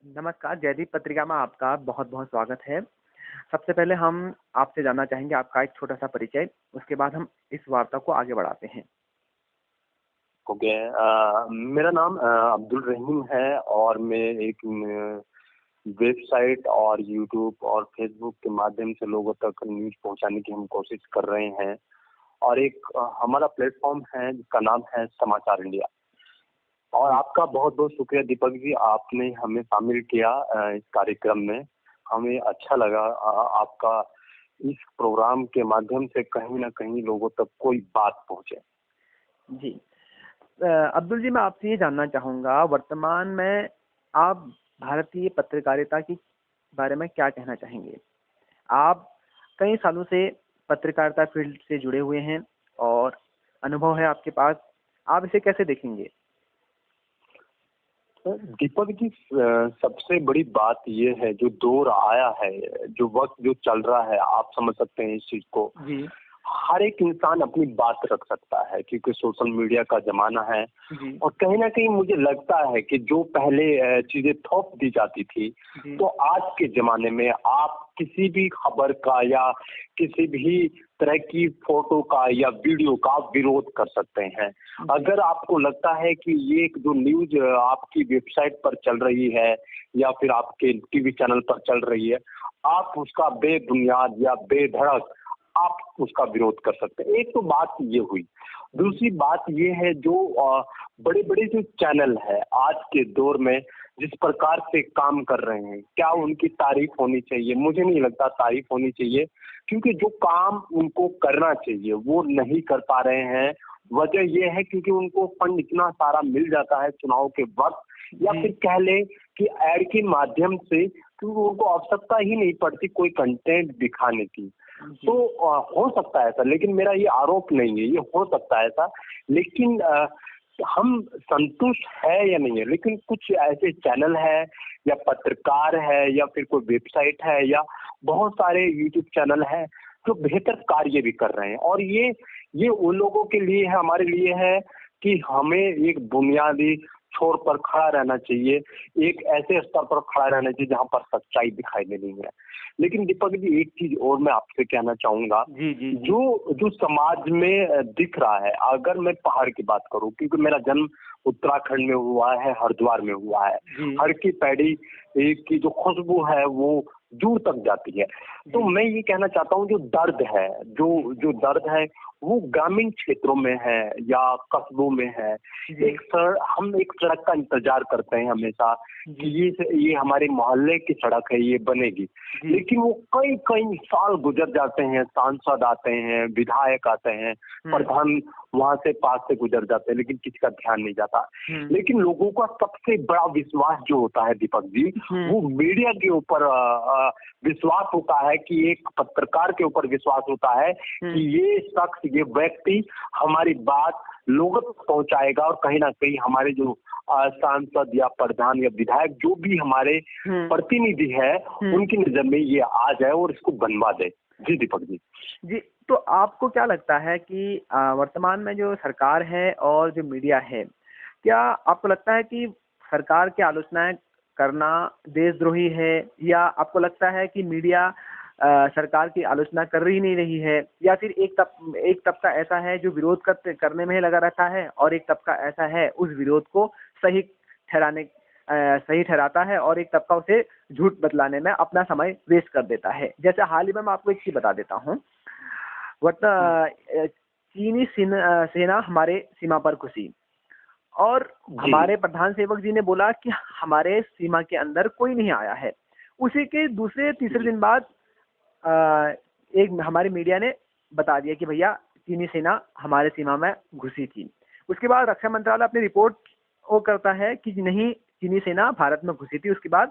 नमस्कार, जयदीप पत्रिका में आपका बहुत-बहुत स्वागत है। सबसे पहले हम आपसे जानना चाहेंगे आपका एक छोटा-सा परिचय, उसके बाद हम इस वार्ता को आगे बढ़ाते हैं। ओके। मेरा नाम अब्दुल रहीम है और मैं एक वेबसाइट और यूट्यूब और फेसबुक के माध्यम से लोगों तक न्यूज़ पहुंचाने की हम कोशिश कर रहे हैं। और एक हमारा प्लेटफॉर्म है जिसका नाम है समाचार इंडिया। और आपका बहुत बहुत शुक्रिया दीपक जी, आपने हमें शामिल किया इस कार्यक्रम में। हमें अच्छा लगा आपका इस प्रोग्राम के माध्यम से कहीं ना कहीं लोगों तक कोई बात पहुंचे। जी। अब्दुल जी, मैं आपसे ये जानना चाहूँगा, वर्तमान में आप भारतीय पत्रकारिता के बारे में क्या कहना चाहेंगे? आप कई सालों से पत्रकारिता फील्ड से जुड़े हुए हैं और अनुभव है आपके पास, आप इसे कैसे देखेंगे? दीपक जी, सबसे बड़ी बात ये है जो दौर आया है, जो वक्त जो चल रहा है, आप समझ सकते हैं इस चीज को। जी। हर एक इंसान अपनी बात रख सकता है क्योंकि सोशल मीडिया का जमाना है। जी। और कहीं ना कहीं मुझे लगता है कि जो पहले चीजें थोप दी जाती थी, जी। तो आज के जमाने में आप किसी भी खबर का या किसी भी तरह की फोटो का या वीडियो का आप विरोध कर सकते हैं। अगर आपको लगता है कि ये एक जो न्यूज आपकी वेबसाइट पर चल रही है या फिर आपके टीवी चैनल पर चल रही है, आप उसका बेबुनियाद या बेधड़क आप उसका विरोध कर सकते हैं। एक तो बात ये हुई। दूसरी बात ये है जो बड़े बड़े जो चैनल है आज के दौर में जिस प्रकार से काम कर रहे हैं, क्या उनकी तारीफ होनी चाहिए? मुझे नहीं लगता तारीफ होनी चाहिए, क्योंकि जो काम उनको करना चाहिए वो नहीं कर पा रहे हैं। वजह यह है क्योंकि उनको फंड इतना सारा मिल जाता है चुनाव के वक्त, या फिर कह ले कि एड के माध्यम से, क्योंकि उनको आवश्यकता ही नहीं पड़ती कोई कंटेंट दिखाने की। तो हो सकता है ऐसा, लेकिन मेरा ये आरोप नहीं है, ये हो सकता है ऐसा। लेकिन हम संतुष्ट है या नहीं है, लेकिन कुछ ऐसे चैनल है या पत्रकार है या फिर कोई वेबसाइट है या बहुत सारे यूट्यूब चैनल है जो बेहतर कार्य भी कर रहे हैं। और ये उन लोगों के लिए है, हमारे लिए है कि हमें एक बुनियादी छोर पर खड़ा रहना चाहिए, एक ऐसे स्तर पर खड़ा रहना चाहिए जहां पर सच्चाई दिखाई दे रही है। लेकिन दीपक जी, एक चीज और मैं आपसे कहना चाहूंगा। जी। जी। जी। जो जो समाज में दिख रहा है, अगर मैं पहाड़ की बात करूं, क्योंकि मेरा जन्म उत्तराखंड में हुआ है, हरिद्वार में हुआ है। हर की पैड़ी की जो खुशबू है वो दूर तक जाती है। तो मैं ये कहना चाहता हूँ, जो दर्द है, जो दर्द है वो ग्रामीण क्षेत्रों में है या कस्बों में है। हम एक सड़क का इंतजार करते हैं हमेशा कि ये हमारे मोहल्ले की सड़क है, ये बनेगी। लेकिन वो कई कई साल गुजर जाते हैं, सांसद आते हैं, विधायक आते हैं, प्रधान वहां से पास से गुजर जाते हैं, लेकिन किसी का ध्यान नहीं जाता। लेकिन लोगों का सबसे बड़ा विश्वास जो होता है दीपक जी, वो मीडिया के ऊपर विश्वास होता है, कि एक पत्रकार के ऊपर विश्वास होता है कि ये शख्स, ये व्यक्ति हमारी बात लोगों तक पहुंचाएगा और कहीं ना कहीं हमारे जो सांसद या प्रधान या विधायक जो भी हमारे प्रतिनिधि है, उनकी नजर में ये आ जाए और इसको बनवा दे। जी दीपक जी। जी, तो आपको क्या लगता है कि वर्तमान में जो सरकार है और जो मीडिया है, क्या आपको लगता है कि सरकार की आलोचनाएं करना देशद्रोही है, या आपको लगता है कि मीडिया सरकार की आलोचना कर ही नहीं रही है, या फिर एक तबका ऐसा है जो विरोध करने में ही लगा रहता है और एक तबका ऐसा है उस विरोध को सही ठहराता है और एक तबका उसे झूठ बतलाने में अपना समय वेस्ट कर देता है? जैसे हाल ही में मैं आपको एक चीज बता देता हूँ। चीनी सेना हमारे सीमा पर घुसी और हमारे प्रधान सेवक जी ने बोला कि हमारे सीमा के अंदर कोई नहीं आया है। उसी के दूसरे तीसरे दिन बाद एक हमारी मीडिया ने बता दिया कि भैया चीनी सेना हमारे सीमा में घुसी थी। उसके बाद रक्षा मंत्रालय अपनी रिपोर्ट वो करता है कि नहीं, चीनी सेना भारत में घुसी थी। उसके बाद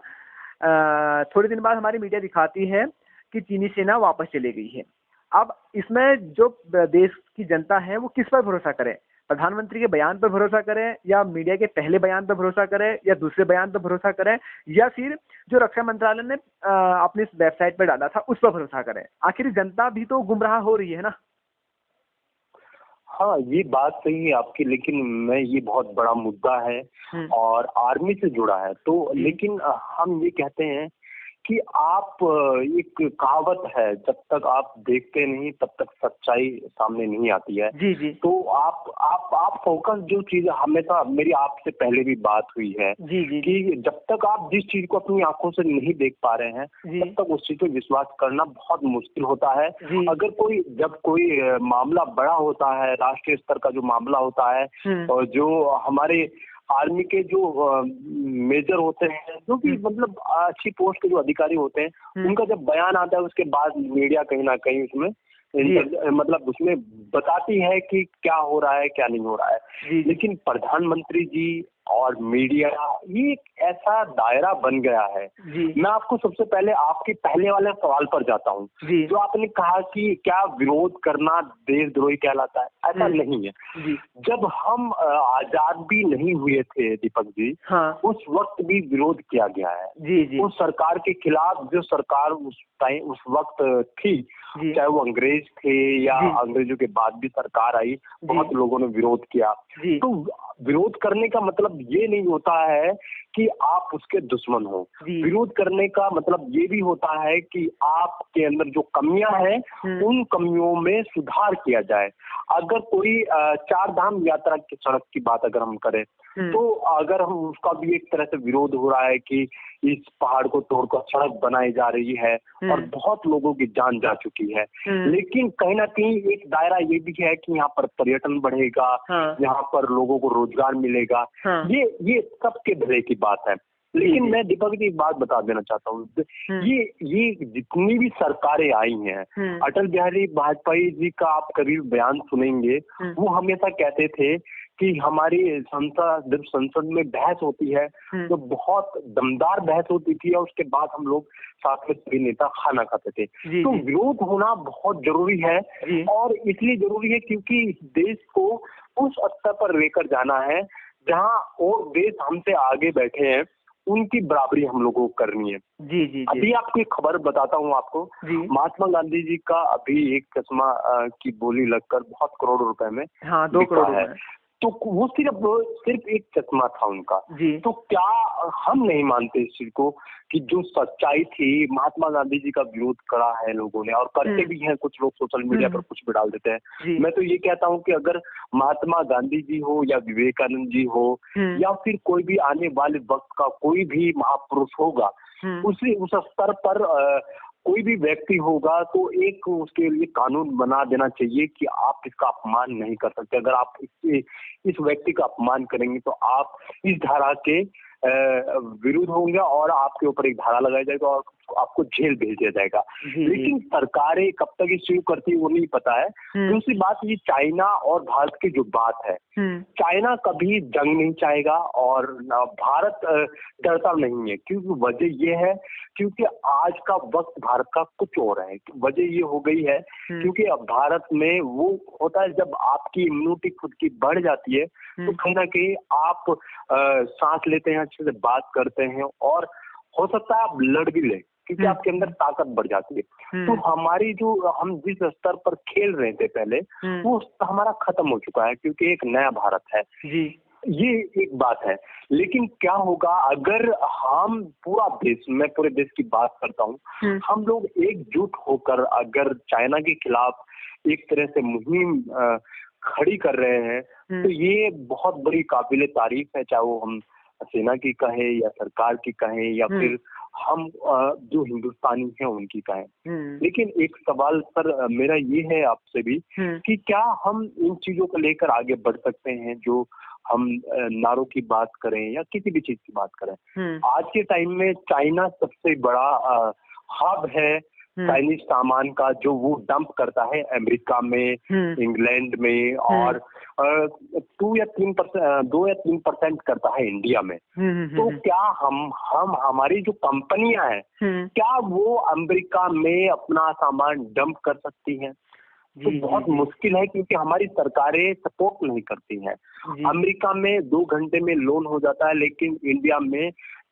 थोड़े दिन बाद हमारी मीडिया दिखाती है कि चीनी सेना वापस चली गई है। अब इसमें जो देश की जनता है वो किस पर भरोसा करे? प्रधानमंत्री के बयान पर भरोसा करें, या मीडिया के पहले बयान पर भरोसा करें, या दूसरे बयान पर भरोसा करें, या फिर जो रक्षा मंत्रालय ने अपनी वेबसाइट पर डाला था उस पर भरोसा करें? आखिर जनता भी तो गुमराह हो रही है ना। हाँ, ये बात सही है आपकी, लेकिन मैं ये बहुत बड़ा मुद्दा है और आर्मी से जुड़ा है, तो लेकिन हम ये कहते हैं कि आप एक कहावत है, जब तक आप देखते नहीं तब तक सच्चाई सामने नहीं आती है। जी जी तो आप फोकस, जो चीज हमेशा मेरी आपसे पहले भी बात हुई है जी जी कि जब तक आप जिस चीज को अपनी आंखों से नहीं देख पा रहे हैं जी तब तक उस चीज पर विश्वास करना बहुत मुश्किल होता है। जी अगर जब कोई मामला बड़ा होता है, राष्ट्रीय स्तर का जो मामला होता है, और जो हमारे आर्मी के जो मेजर होते हैं, जो भी मतलब अच्छी पोस्ट के जो अधिकारी होते हैं, उनका जब बयान आता है उसके बाद मीडिया कहीं ना कहीं उसमें मतलब उसमें बताती है कि क्या हो रहा है क्या नहीं हो रहा है। लेकिन प्रधानमंत्री जी और मीडिया, ये एक ऐसा दायरा बन गया है। मैं आपको सबसे पहले आपके पहले वाले सवाल पर जाता हूँ, जो आपने कहा कि क्या विरोध करना देशद्रोही कहलाता है। ऐसा नहीं है। जब हम आजाद भी नहीं हुए थे दीपक जी, उस वक्त भी विरोध किया गया है उस सरकार के खिलाफ, जो सरकार उस वक्त थी, चाहे वो अंग्रेज थे या अंग्रेजों के बाद भी सरकार आई, बहुत लोगों ने विरोध किया। तो विरोध करने का मतलब ये नहीं होता है कि आप उसके दुश्मन हो। विरोध करने का मतलब ये भी होता है कि आपके अंदर जो कमियां हैं उन कमियों में सुधार किया जाए। अगर कोई चार धाम यात्रा की सड़क की बात अगर हम करें, तो अगर हम उसका भी एक तरह से विरोध हो रहा है कि इस पहाड़ को तोड़कर सड़क बनाई जा रही है और बहुत लोगों की जान जा चुकी है, लेकिन कहीं ना कहीं एक दायरा ये भी है कि यहाँ पर पर्यटन बढ़ेगा, यहाँ पर लोगों को रोजगार मिलेगा, ये सबके भले की बात है। लेकिन मैं दीपक जी एक बात बता देना चाहता हूँ, ये जितनी भी सरकारें आई हैं, अटल बिहारी वाजपेयी जी का आप कभी बयान सुनेंगे, वो हमेशा कहते थे कि हमारी जब संसद में बहस होती है तो बहुत दमदार बहस होती थी और उसके बाद हम लोग साथ में सभी नेता खाना खाते थे। तो विरोध होना बहुत जरूरी है, और इसलिए जरूरी है क्योंकि देश को उस स्तर पर लेकर जाना है जहां और देश हमसे आगे बैठे हैं, उनकी बराबरी हम लोगों को करनी है। अभी आपको एक खबर बताता हूँ आपको, महात्मा गांधी जी का अभी एक चश्मा की बोली लगकर बहुत करोड़ रुपए में 2 करोड़ है। तो वो सिर्फ एक चश्मा था उनका। तो क्या हम नहीं मानते इस चीज को कि जो सच्चाई थी, महात्मा गांधी जी का विरोध करा है लोगों ने, और करते भी हैं कुछ लोग, सोशल मीडिया पर कुछ भी डाल देते हैं। मैं तो ये कहता हूँ कि अगर महात्मा गांधी जी हो या विवेकानंद जी हो या फिर कोई भी आने वाले वक्त का कोई भी महापुरुष होगा, उस स्तर पर कोई भी व्यक्ति होगा, तो एक उसके लिए कानून बना देना चाहिए कि आप इसका अपमान नहीं कर सकते। अगर आप इस व्यक्ति का अपमान करेंगे तो आप इस धारा के विरुद्ध होंगे और आपके ऊपर एक धारा लगाया जाएगा और आपको जेल भेज दिया जाएगा। लेकिन सरकारें कब तक इस चीज करती है वो नहीं पता है। दूसरी बात, ये चाइना और भारत की जो बात है, चाइना कभी जंग नहीं चाहेगा और भारत डरता नहीं है, क्योंकि वजह ये है क्योंकि आज का वक्त भारत का कुछ और है। वजह ये हो गई है क्योंकि अब भारत में वो होता है, जब आपकी इम्यूनिटी खुद की बढ़ जाती है तो कहीं ना कहीं आप सांस लेते हैं, अच्छे से बात करते हैं, और हो सकता है आप लड़ भी ले क्योंकि आपके अंदर ताकत बढ़ जाती है। तो हमारी जो हम जिस स्तर पर खेल रहे थे पहले, वो हमारा खत्म हो चुका है क्योंकि एक नया भारत है। ये एक बात है। लेकिन क्या होगा अगर हम पूरा देश, मैं पूरे देश की बात करता हूँ, हम लोग एकजुट होकर अगर चाइना के खिलाफ एक तरह से मुहिम खड़ी कर रहे हैं, तो ये बहुत बड़ी काबिले तारीफ है, चाहे वो हम सेना की कहें या सरकार की कहें या फिर हम जो हिंदुस्तानी हैं उनकी कहें। लेकिन एक सवाल सर मेरा ये है आपसे भी कि क्या हम इन चीजों को लेकर आगे बढ़ सकते हैं, जो हम नारों की बात करें या किसी भी चीज की बात करें। आज के टाइम में चाइना सबसे बड़ा हब है चाइनीज सामान का, जो वो डंप करता है अमेरिका में, इंग्लैंड में, और 2 या 3% करता है इंडिया में। तो क्या हम हमारी जो कंपनियां हैं, क्या वो अमेरिका में अपना सामान डंप कर सकती हैं? तो बहुत मुश्किल है क्योंकि हमारी सरकारें सपोर्ट नहीं करती हैं। अमेरिका में 2 घंटे में लोन हो जाता है, लेकिन इंडिया में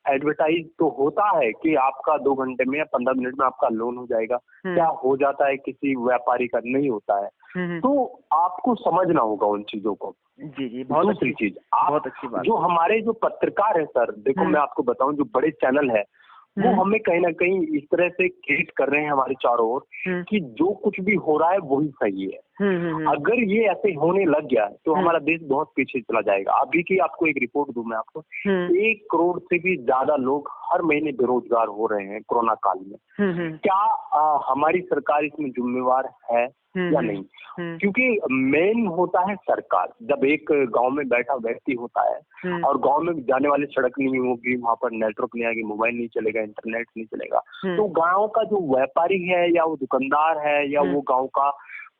एडवर्टाइज तो होता है कि आपका 2 घंटे में या 15 मिनट में आपका लोन हो जाएगा। क्या हो जाता है किसी व्यापारी का? नहीं होता है। तो आपको समझना होगा उन चीजों को। जी, दूसरी चीज, बहुत अच्छी बात। जो हमारे जो पत्रकार है सर, देखो मैं आपको बताऊं, जो बड़े चैनल है वो हमें कहीं ना कहीं इस तरह से क्रिएट कर रहे हैं हमारे चारों ओर कि जो कुछ भी हो रहा है वही सही है। अगर ये ऐसे होने लग गया तो हमारा देश बहुत पीछे चला जाएगा। अभी की आपको एक रिपोर्ट दूं मैं आपको, 1 करोड़ से भी ज्यादा लोग हर महीने बेरोजगार हो रहे हैं कोरोना काल में। क्या हमारी सरकार इसमें जिम्मेवार है या नहीं? क्योंकि मेन होता है सरकार। जब एक गांव में बैठा व्यक्ति होता है और गांव में जाने वाली सड़क नहीं होगी, वहां पर नेटवर्क नहीं आएगी, मोबाइल नहीं चलेगा, इंटरनेट नहीं चलेगा, तो गांव का जो व्यापारी है या वो दुकानदार है या वो गांव का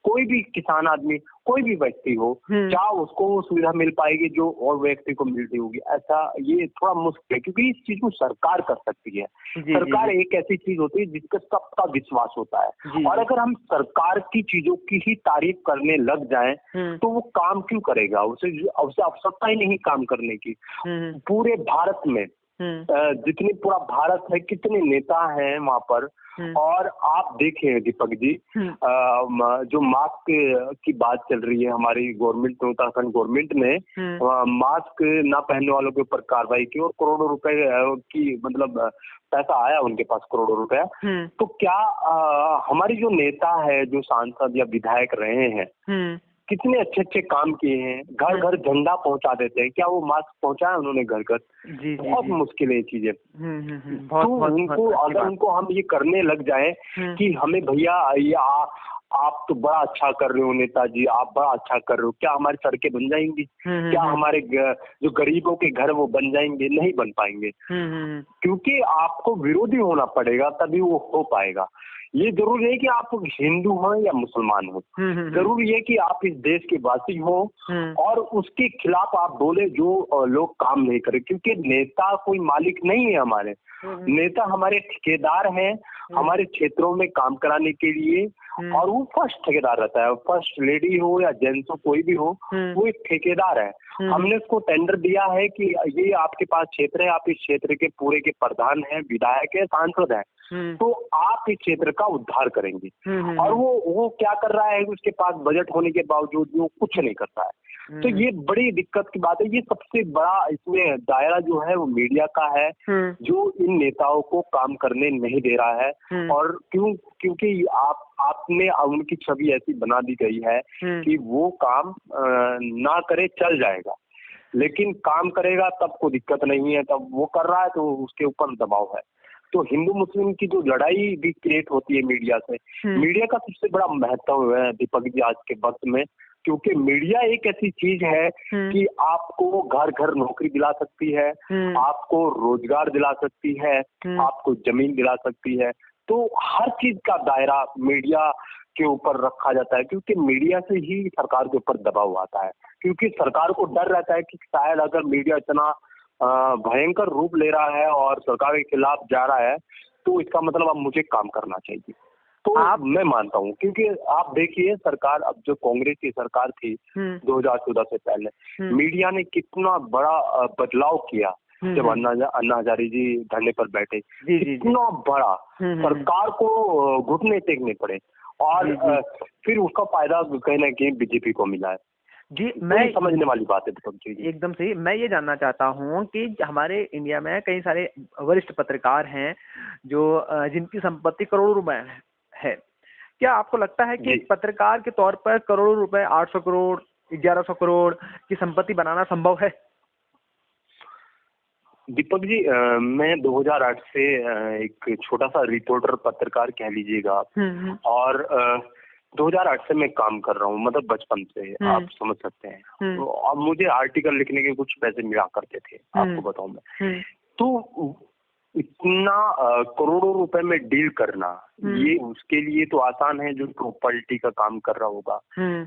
कोई भी किसान आदमी, कोई भी व्यक्ति हो, क्या उसको वो सुविधा मिल पाएगी जो और व्यक्ति को मिलती होगी? ऐसा ये थोड़ा मुश्किल है, क्योंकि इस चीज को सरकार कर सकती है। सरकार एक ऐसी चीज होती है जिसका सबका विश्वास होता है, और अगर हम सरकार की चीजों की ही तारीफ करने लग जाएं तो वो काम क्यों करेगा? उसे आवश्यकता ही नहीं काम करने की। पूरे भारत में जितनी पूरा भारत है, कितने नेता हैं वहां पर, और आप देखें दीपक जी, जो मास्क की बात चल रही है, हमारी गवर्नमेंट में, उत्तराखंड गवर्नमेंट ने मास्क ना पहनने वालों के ऊपर कार्रवाई की और करोड़ों रुपए की मतलब पैसा आया उनके पास, करोड़ों रुपया। तो क्या हमारी जो नेता है, जो सांसद या विधायक रहे हैं, कितने अच्छे अच्छे काम किए हैं, घर घर झंडा पहुंचा देते हैं, क्या वो मास्क पहुंचाया उन्होंने घर घर? बहुत मुश्किल है चीजें। तो उनको, अगर उनको हम ये करने लग जाए कि हमें भैया ये आप तो बड़ा अच्छा कर रहे हो नेताजी, आप बड़ा अच्छा कर रहे हो, क्या हमारी सड़कें बन जाएंगी? क्या हमारे जो गरीबों के घर वो बन जाएंगे? नहीं बन पाएंगे, क्योंकि आपको विरोधी होना पड़ेगा, तभी वो हो पाएगा। ये जरूरी है कि आप हिंदू हो या मुसलमान हो, जरूरी है कि आप इस देश के वासी हो और उसके खिलाफ आप बोले जो लोग काम नहीं करे, क्योंकि नेता कोई मालिक नहीं है हमारे। नेता हमारे ठेकेदार हैं हमारे क्षेत्रों में काम कराने के लिए, और वो फर्स्ट ठेकेदार रहता है। फर्स्ट लेडी हो या जेंट्स हो, कोई भी हो, वो एक ठेकेदार है। हमने उसको टेंडर दिया है कि ये आपके पास क्षेत्र है, आप इस क्षेत्र के पूरे के प्रधान हैं, विधायक है, सांसद है, तो आप इस क्षेत्र का उद्धार करेंगे। और वो क्या कर रहा है, उसके पास बजट होने के बावजूद वो कुछ नहीं करता है। तो ये बड़ी दिक्कत की बात है। ये सबसे बड़ा इसमें दायरा जो है वो मीडिया का है, जो इन नेताओं को काम करने नहीं दे रहा है। और क्योंकि आपने उनकी छवि ऐसी बना दी गई है कि वो काम ना करे चल जाएगा, लेकिन काम करेगा तब कोई दिक्कत नहीं है, तब वो कर रहा है तो उसके ऊपर दबाव है। तो हिंदू मुस्लिम की जो लड़ाई भी क्रिएट होती है मीडिया से, मीडिया का सबसे बड़ा महत्व है दीपक जी आज के वक्त में, क्योंकि मीडिया एक ऐसी चीज है कि आपको घर घर नौकरी दिला सकती है, आपको रोजगार दिला सकती है, आपको जमीन दिला सकती है। तो हर चीज का दायरा मीडिया के ऊपर रखा जाता है, क्योंकि मीडिया से ही सरकार के ऊपर दबाव आता है। क्योंकि सरकार को डर रहता है कि शायद अगर मीडिया इतना भयंकर रूप ले रहा है और सरकार के खिलाफ जा रहा है, तो इसका मतलब अब मुझे काम करना चाहिए। तो मैं मानता हूँ, क्योंकि आप देखिए सरकार, अब जो कांग्रेस की सरकार थी 2014 से पहले, मीडिया ने कितना बड़ा बदलाव किया। जब अन्ना हजारे जी धरने पर बैठे, कितना बड़ा सरकार को घुटने टेकने पड़े, और फिर उसका फायदा कहीं ना कहीं बीजेपी को मिला है। जी, मैं समझने वाली बात है दीपक जी। एकदम सही। मैं ये जानना चाहता हूँ कि हमारे इंडिया में कई सारे वरिष्ठ पत्रकार हैं जो जिनकी संपत्ति करोड़ों रुपए है। क्या आपको लगता है कि पत्रकार के तौर पर करोड़ों रुपए, 800 करोड़, 1100 करोड़ की संपत्ति बनाना संभव है? दीपक जी, मैं 2008 से एक छोटा सा रिपोर्टर पत्रकार कह लीजिएगा आप, और 2008 से मैं काम कर रहा हूँ, मतलब बचपन से, आप समझ सकते हैं। तो अब मुझे आर्टिकल लिखने के कुछ पैसे मिला करते थे, आपको बताऊं मैं। तो इतना करोड़ों रुपए में डील करना, ये उसके लिए तो आसान है जो प्रॉपर्टी का काम कर रहा होगा,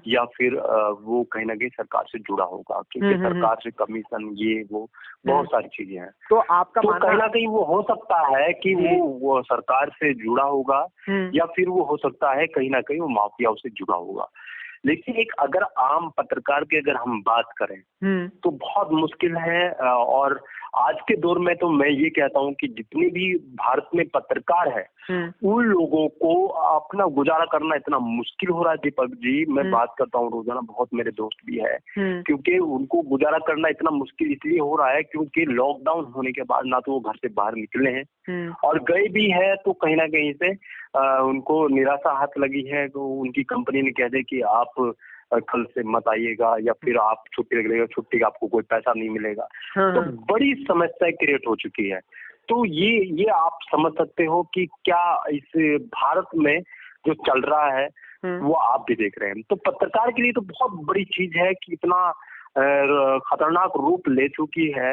या फिर वो कहीं ना कहीं सरकार से जुड़ा होगा, क्योंकि सरकार से कमीशन, ये वो बहुत सारी चीजें हैं। तो आपका तो कहीं ना कहीं वो हो सकता है कि वो सरकार से जुड़ा होगा, या फिर वो हो सकता है कहीं ना कहीं वो माफियाओं से जुड़ा होगा। लेकिन एक अगर आम पत्रकार की अगर हम बात करें तो बहुत मुश्किल है। और आज के दौर में तो मैं ये कहता हूँ कि जितने भी भारत में पत्रकार है उन लोगों को अपना गुजारा करना इतना मुश्किल हो रहा है दीपक जी। मैं बात करता हूँ रोजाना, बहुत मेरे दोस्त भी है, क्योंकि उनको गुजारा करना इतना मुश्किल इसलिए हो रहा है क्योंकि लॉकडाउन होने के बाद ना तो वो घर से बाहर निकले हैं और गए भी है तो कहीं ना कहीं से उनको निराशा हाथ लगी है। तो उनकी कंपनी ने कह दे कि आप कल से मत आइएगा या फिर आप छुट्टी लगेगा, छुट्टी का आपको कोई पैसा नहीं मिलेगा। तो बड़ी समस्या क्रिएट हो चुकी है। तो ये आप समझ सकते हो कि क्या इस भारत में जो चल रहा है वो आप भी देख रहे हैं। तो पत्रकार के लिए तो बहुत बड़ी चीज है कि इतना खतरनाक रूप ले चुकी है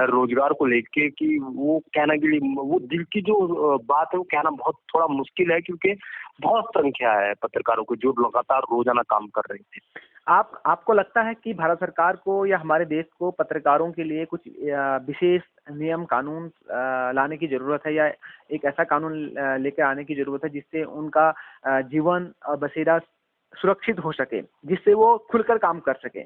रोजगार को लेके कि वो कहना के लिए, वो दिल की जो बात है वो कहना बहुत थोड़ा मुश्किल है क्योंकि बहुत संख्या है पत्रकारों को जो लगातार रोजाना काम कर रहे थे। आपको लगता है कि भारत सरकार को या हमारे देश को पत्रकारों के लिए कुछ विशेष नियम कानून लाने की जरूरत है या एक ऐसा कानून लेकर आने की जरूरत है जिससे उनका जीवन और बसेरा सुरक्षित हो सके, जिससे वो खुलकर काम कर सके?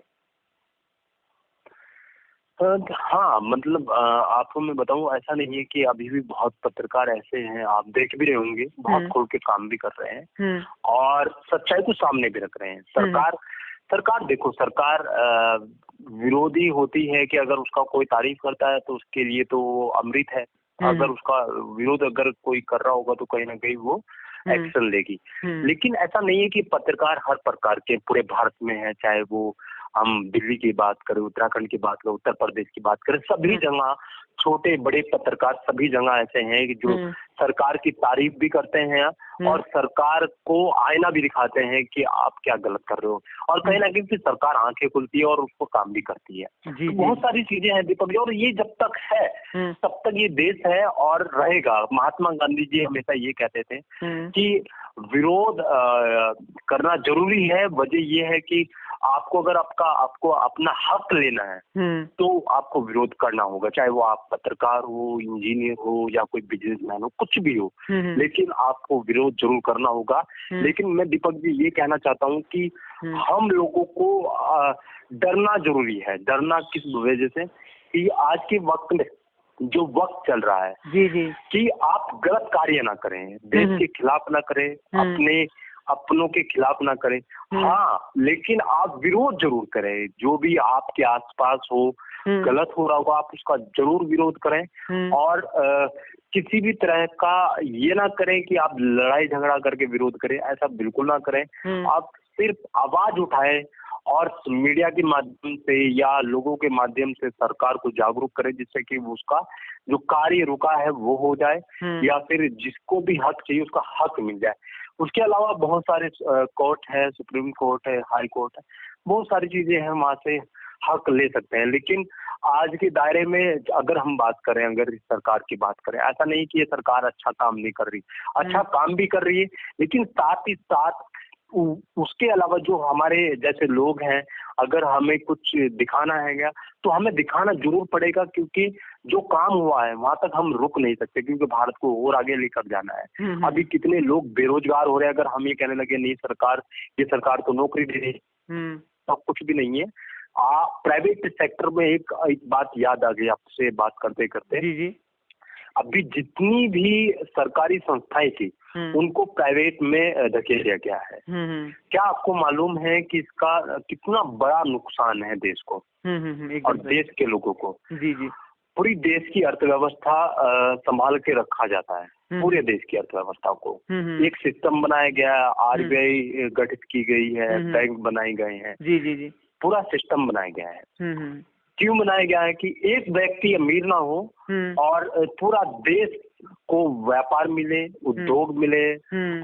हाँ, मतलब आपको मैं बताऊं, ऐसा नहीं है कि अभी भी बहुत पत्रकार ऐसे हैं, आप देख भी रहे होंगे, बहुत खोल के काम भी कर रहे हैं और सच्चाई को सामने भी रख रहे हैं। सरकार देखो, सरकार विरोधी होती है कि अगर उसका कोई तारीफ करता है तो उसके लिए तो अमृत है, अगर उसका विरोध अगर कोई कर रहा होगा तो कहीं ना कहीं वो एक्शन लेगी। लेकिन ऐसा नहीं है कि पत्रकार हर प्रकार के पूरे भारत में है, चाहे वो हम दिल्ली की बात करें, उत्तराखंड की बात करें, उत्तर प्रदेश की बात करें, सभी जगह छोटे बड़े पत्रकार सभी जगह ऐसे हैं कि जो सरकार की तारीफ भी करते हैं और सरकार को आईना भी दिखाते हैं कि आप क्या गलत कर रहे हो, और कहीं ना कहीं फिर सरकार आंखें खुलती है और उसको काम भी करती है। तो बहुत सारी चीजें हैं दीपक जी, और ये जब तक है तब तक ये देश है और रहेगा। महात्मा गांधी जी हमेशा ये कहते थे कि विरोध करना जरूरी है। वजह ये है कि आपको अगर आपको अपना हक लेना है तो आपको विरोध करना होगा, चाहे वो आप पत्रकार हो, इंजीनियर हो या कोई बिजनेसमैन हो, कुछ भी हो, लेकिन आपको विरोध जरूर करना होगा। लेकिन मैं दीपक जी ये कहना चाहता हूँ कि हम लोगों को डरना जरूरी है। डरना किस वजह से कि आज के वक्त में जो वक्त चल रहा है कि आप गलत कार्य ना करें, देश के खिलाफ ना करें, अपनों के खिलाफ ना करें, हाँ, लेकिन आप विरोध जरूर करें। जो भी आपके आसपास हो गलत हो रहा होगा आप उसका जरूर विरोध करें और किसी भी तरह का ये ना करें कि आप लड़ाई झगड़ा करके विरोध करें, ऐसा बिल्कुल ना करें। आप सिर्फ आवाज उठाएं और मीडिया के माध्यम से या लोगों के माध्यम से सरकार को जागरूक करें, जिससे कि उसका जो कार्य रुका है वो हो जाए या फिर जिसको भी हक चाहिए उसका हक मिल जाए। उसके अलावा बहुत सारे कोर्ट है, सुप्रीम कोर्ट है, हाई कोर्ट है, बहुत सारी चीजें हैं, वहां से हक ले सकते हैं। लेकिन आज के दायरे में अगर हम बात करें, अगर इस सरकार की बात करें, ऐसा नहीं कि ये सरकार अच्छा काम नहीं कर रही, अच्छा काम भी कर रही है, लेकिन साथ ही साथ उसके अलावा जो हमारे जैसे लोग हैं, अगर हमें कुछ दिखाना है क्या तो हमें दिखाना जरूर पड़ेगा, क्योंकि जो काम हुआ है वहां तक हम रुक नहीं सकते, क्योंकि भारत को और आगे लेकर जाना है। अभी कितने लोग बेरोजगार हो रहे हैं, अगर हम ये कहने लगे नहीं ये सरकार तो नौकरी दे रही है, तो कुछ भी नहीं है। प्राइवेट सेक्टर में एक बात याद आ गई आपसे बात करते करते, अभी जितनी भी सरकारी संस्थाएं थी उनको प्राइवेट में धकेल दिया गया है। क्या आपको मालूम है कि इसका कितना बड़ा नुकसान है देश को और देश के लोगों को? पूरी देश की अर्थव्यवस्था संभाल के रखा जाता है, पूरे देश की अर्थव्यवस्था को एक सिस्टम बनाया गया है, आरबीआई गठित की गई है, बैंक बनाए गए हैं, पूरा सिस्टम बनाया गया है। क्यों बनाया गया है कि एक व्यक्ति अमीर ना हो और पूरा देश को व्यापार मिले, उद्योग मिले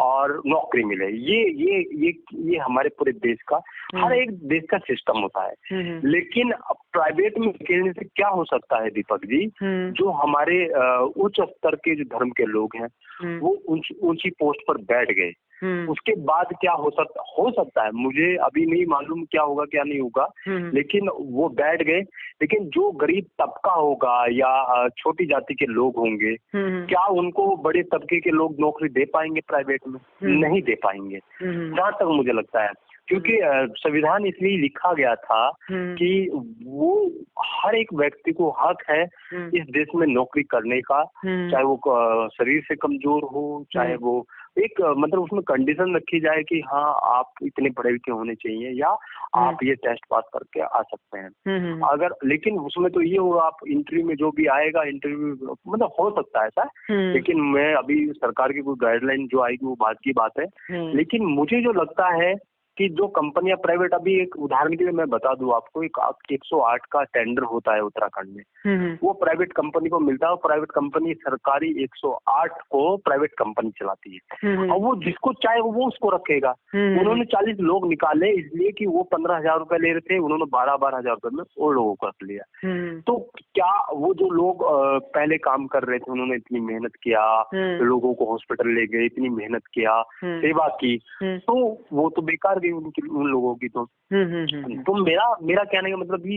और नौकरी मिले। ये हमारे पूरे देश का, हर एक देश का सिस्टम होता है। लेकिन प्राइवेट में खेलने से क्या हो सकता है दीपक जी, जो हमारे उच्च स्तर के जो धर्म के लोग हैं वो ऊंची पोस्ट पर बैठ गए, उसके बाद क्या हो सकता है, मुझे अभी नहीं मालूम क्या होगा क्या नहीं होगा, लेकिन वो बैठ गए। लेकिन जो गरीब तबका होगा या छोटी जाति के लोग होंगे, क्या उनको बड़े तबके के लोग नौकरी दे पाएंगे प्राइवेट में? नहीं दे पाएंगे, जहां तक मुझे लगता है, क्योंकि संविधान इसलिए लिखा गया था कि वो हर एक व्यक्ति को हक है इस देश में नौकरी करने का, चाहे वो शरीर से कमजोर हो, चाहे वो एक मतलब उसमें कंडीशन रखी जाए कि हाँ आप इतने पढ़े लिखे होने चाहिए या आप ये टेस्ट पास करके आ सकते हैं। अगर लेकिन उसमें तो ये होगा, आप इंटरव्यू में जो भी आएगा इंटरव्यू मतलब हो सकता है ऐसा, लेकिन मैं अभी सरकार की कोई गाइडलाइन जो आएगी वो बात की बात है। लेकिन मुझे जो लगता है कि जो कंपनियां प्राइवेट, अभी एक उदाहरण के लिए मैं बता दूं आपको, एक 108 का टेंडर होता है उत्तराखंड में, वो प्राइवेट कंपनी को मिलता है और प्राइवेट कंपनी सरकारी 108 को प्राइवेट कंपनी चलाती है और वो जिसको चाहे वो उसको रखेगा। उन्होंने 40 लोग निकाले इसलिए कि वो 15,000 रुपए ले रहे थे, उन्होंने 12,000 रुपए में और लोगों को रख लिया। तो क्या वो जो लोग पहले काम कर रहे थे उन्होंने इतनी मेहनत किया, लोगों को हॉस्पिटल ले गए, इतनी मेहनत किया, सेवा की, तो वो तो बेकार गई उन लोगों की। तो मेरा कहने का मतलब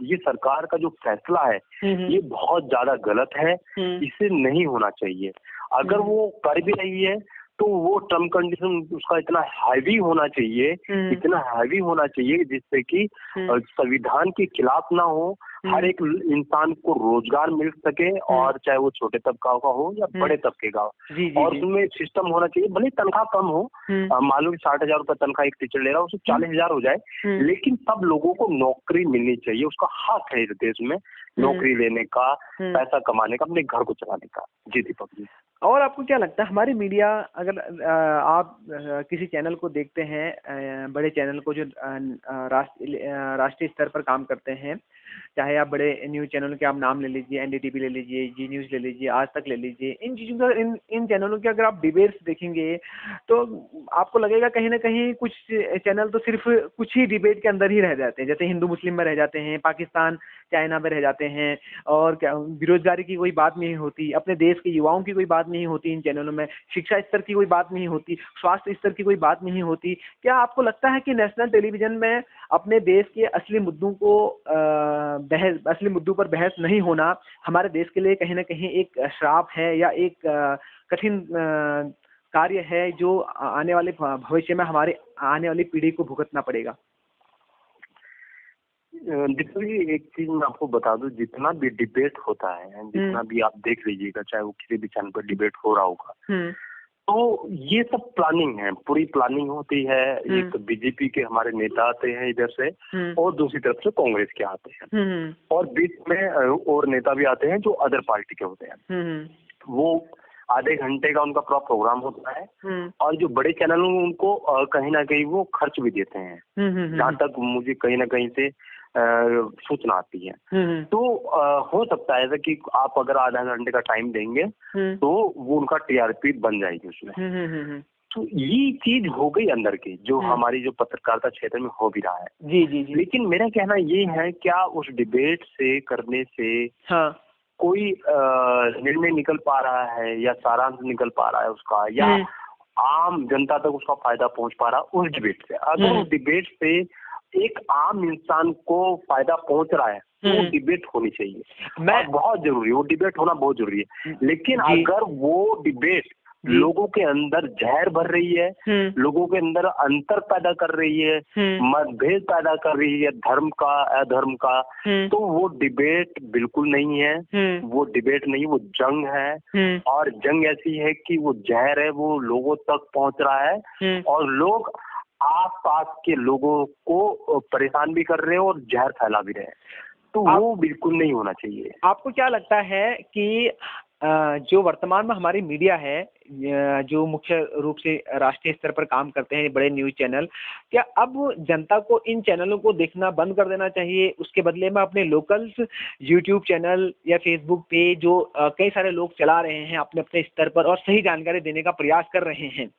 ये सरकार का जो फैसला है ये बहुत ज्यादा गलत है, इसे नहीं होना चाहिए। अगर वो कर भी रही है तो वो टर्म कंडीशन उसका इतना हैवी होना चाहिए, इतना हैवी होना चाहिए जिससे कि संविधान के खिलाफ ना हो, हर एक इंसान को रोजगार मिल सके, और चाहे वो छोटे तबका का हो या बड़े तबके का हो। और उसमें सिस्टम होना चाहिए, भले तनख्वाह कम हो, मान लो कि 60,000 रुपए तनख्वाह एक टीचर ले रहा है, उसको 40,000 हो जाए, लेकिन सब लोगों को नौकरी मिलनी चाहिए। उसका हक है इस देश में नौकरी लेने का, पैसा कमाने का, अपने घर को चलाने का। जी दीपक जी। और आपको क्या लगता है हमारी मीडिया, अगर आप किसी चैनल को देखते हैं, बड़े चैनल को जो राष्ट्रीय स्तर पर काम करते हैं, चाहे आप बड़े न्यूज चैनलों के आप नाम ले लीजिए, एनडीटीवी ले लीजिए, जी न्यूज ले लीजिए, आज तक ले लीजिए, इन चीजों का इन चैनलों के अगर आप डिबेट्स देखेंगे तो आपको लगेगा कहीं ना कहीं कुछ चैनल तो सिर्फ कुछ ही डिबेट के अंदर ही रह जाते हैं, जैसे हिंदू मुस्लिम में रह जाते हैं, पाकिस्तान चाइना में रह जाते हैं, और क्या बेरोजगारी की कोई बात नहीं होती, अपने देश के युवाओं की कोई बात नहीं होती इन चैनलों में, शिक्षा स्तर की कोई बात नहीं होती, स्वास्थ्य स्तर की कोई बात नहीं होती। क्या आपको लगता है कि नेशनल टेलीविजन में अपने देश के असली मुद्दों को असली मुद्दों पर बहस नहीं होना हमारे देश के लिए कहीं ना कहीं एक श्राप है या एक कठिन कार्य है जो आने वाले भविष्य में हमारे आने वाली पीढ़ी को भुगतना पड़ेगा? देखिए एक चीज मैं आपको बता दूं, जितना भी डिबेट होता है, जितना भी आप देख लीजिएगा, चाहे वो किसी भी चैनल पर डिबेट हो रहा होगा, तो ये सब प्लानिंग है, पूरी प्लानिंग होती है। एक बीजेपी के हमारे नेता आते हैं इधर से और दूसरी तरफ से कांग्रेस के आते हैं, और बीच में और नेता भी आते हैं जो अदर पार्टी के होते हैं। वो आधे घंटे का उनका पूरा प्रोग्राम होता है, और जो बड़े चैनल उनको कहीं ना कहीं वो खर्च भी देते हैं, जहाँ तक मुझे कहीं ना कहीं से सूचना आती है। तो हो सकता है ऐसा कि आप अगर आधा घंटे का टाइम देंगे तो वो उनका टीआरपी बन जाएगी उसमें। तो ये चीज हो गई अंदर की, जो हमारी जो पत्रकारिता क्षेत्र में हो भी रहा है। जी। लेकिन मेरा कहना ये है, क्या उस डिबेट से करने से कोई निर्णय निकल पा रहा है या सारांश निकल पा रहा है उसका, या आम जनता तक उसका फायदा पहुंच पा रहा है उस डिबेट से? अगर उस डिबेट से एक आम इंसान को फायदा पहुंच रहा है तो वो डिबेट होनी चाहिए, बहुत जरूरी है, वो डिबेट होना बहुत जरूरी है। लेकिन अगर वो डिबेट लोगों के अंदर जहर भर रही है, लोगों के अंदर अंतर पैदा कर रही है, मतभेद पैदा कर रही है, धर्म का अधर्म का, तो वो डिबेट बिल्कुल नहीं है। वो डिबेट नहीं, वो जंग है, और जंग ऐसी है कि वो जहर है, वो लोगों तक पहुंच रहा है, और लोग आस पास के लोगों को परेशान भी कर रहे हैं और जहर फैला भी रहे हैं। तो वो बिल्कुल नहीं होना चाहिए। आपको क्या लगता है कि जो वर्तमान में हमारी मीडिया है, जो मुख्य रूप से राष्ट्रीय स्तर पर काम करते हैं बड़े न्यूज चैनल, क्या अब जनता को इन चैनलों को देखना बंद कर देना चाहिए, उसके बदले में अपने लोकल्स यूट्यूब चैनल या फेसबुक पे जो कई सारे लोग चला रहे हैं अपने अपने स्तर पर और सही जानकारी देने का प्रयास कर रहे हैं,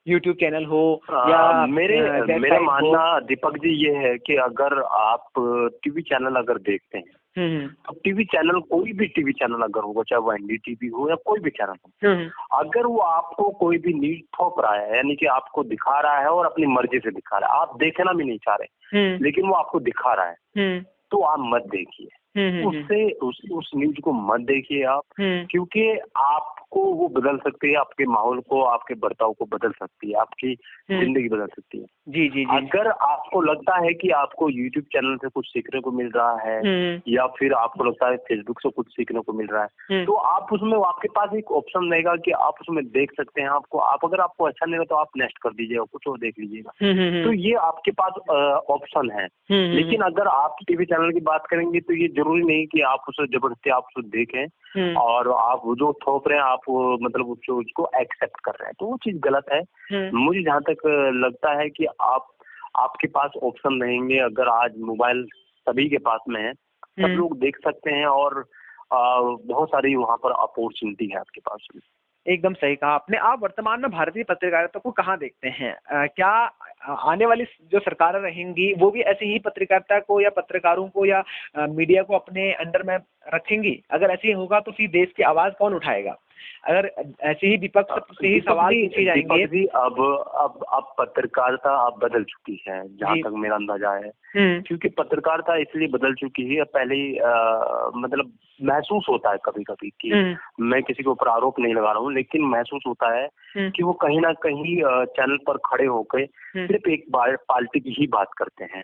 यूट्यूब चैनल हो या मेरा मानना दीपक जी ये है कि अगर आप टीवी चैनल अगर देखते हैं तो टीवी चैनल, कोई भी टीवी चैनल अगर होगा, चाहे वो एनडीटीवी हो या कोई भी चैनल हो, अगर वो आपको कोई भी न्यूज थोप रहा है, यानी कि आपको दिखा रहा है और अपनी मर्जी से दिखा रहा है, आप देखना भी नहीं चाह रहे लेकिन वो आपको दिखा रहा है, तो आप मत देखिए उससे, उस न्यूज को मत देखिए आप, क्योंकि आप आपको वो बदल सकती है, आपके माहौल को, आपके बर्ताव को बदल सकती है, आपकी जिंदगी बदल सकती है। जी जी जी। अगर आपको लगता है कि आपको यूट्यूब चैनल से कुछ सीखने को मिल रहा है या फिर आपको लगता है फेसबुक से कुछ सीखने को मिल रहा है, तो आप उसमें, आपके पास एक ऑप्शन रहेगा कि आप उसमें देख सकते हैं। अगर आपको अच्छा नहीं लगा तो आप नेक्स्ट कर दीजिएगा, कुछ और देख लीजिएगा। तो ये आपके पास ऑप्शन है। लेकिन अगर आप टीवी चैनल की बात करेंगे तो ये जरूरी नहीं कि आप उसे जबरदस्ती आप उसे देखें और आप जो थोप रहे हैं आप मतलब उसको एक्सेप्ट कर रहे हैं, तो वो चीज गलत है। मुझे जहाँ तक लगता है कि आपके पास ऑप्शन रहेंगे। अगर आज मोबाइल सभी के पास में है, सब लोग देख सकते हैं और बहुत सारी वहाँ पर अपॉर्चुनिटी है आपके पास। एकदम सही कहा आपने। आप वर्तमान में भारतीय पत्रकारिता को कहाँ देखते हैं? क्या आने वाली जो सरकारें रहेंगी वो भी ऐसे ही पत्रकारिता को या पत्रकारों को या मीडिया को अपने अंडर में रखेंगी? अगर ऐसे ही होगा तो फिर देश की आवाज कौन उठाएगा? अगर ऐसे ही विपक्ष से ही सवाल पूछे जाएंगे। जी, अब पत्रकारिता अब बदल चुकी है, जहाँ तक मेरा अंदाजा है। क्योंकि पत्रकारिता इसलिए बदल चुकी है, पहले मतलब महसूस होता है कभी कभी कि मैं किसी के ऊपर आरोप नहीं लगा रहा हूँ, लेकिन महसूस होता है कि वो कहीं ना कहीं चैनल पर खड़े होकर सिर्फ एक पार्टी की ही बात करते हैं,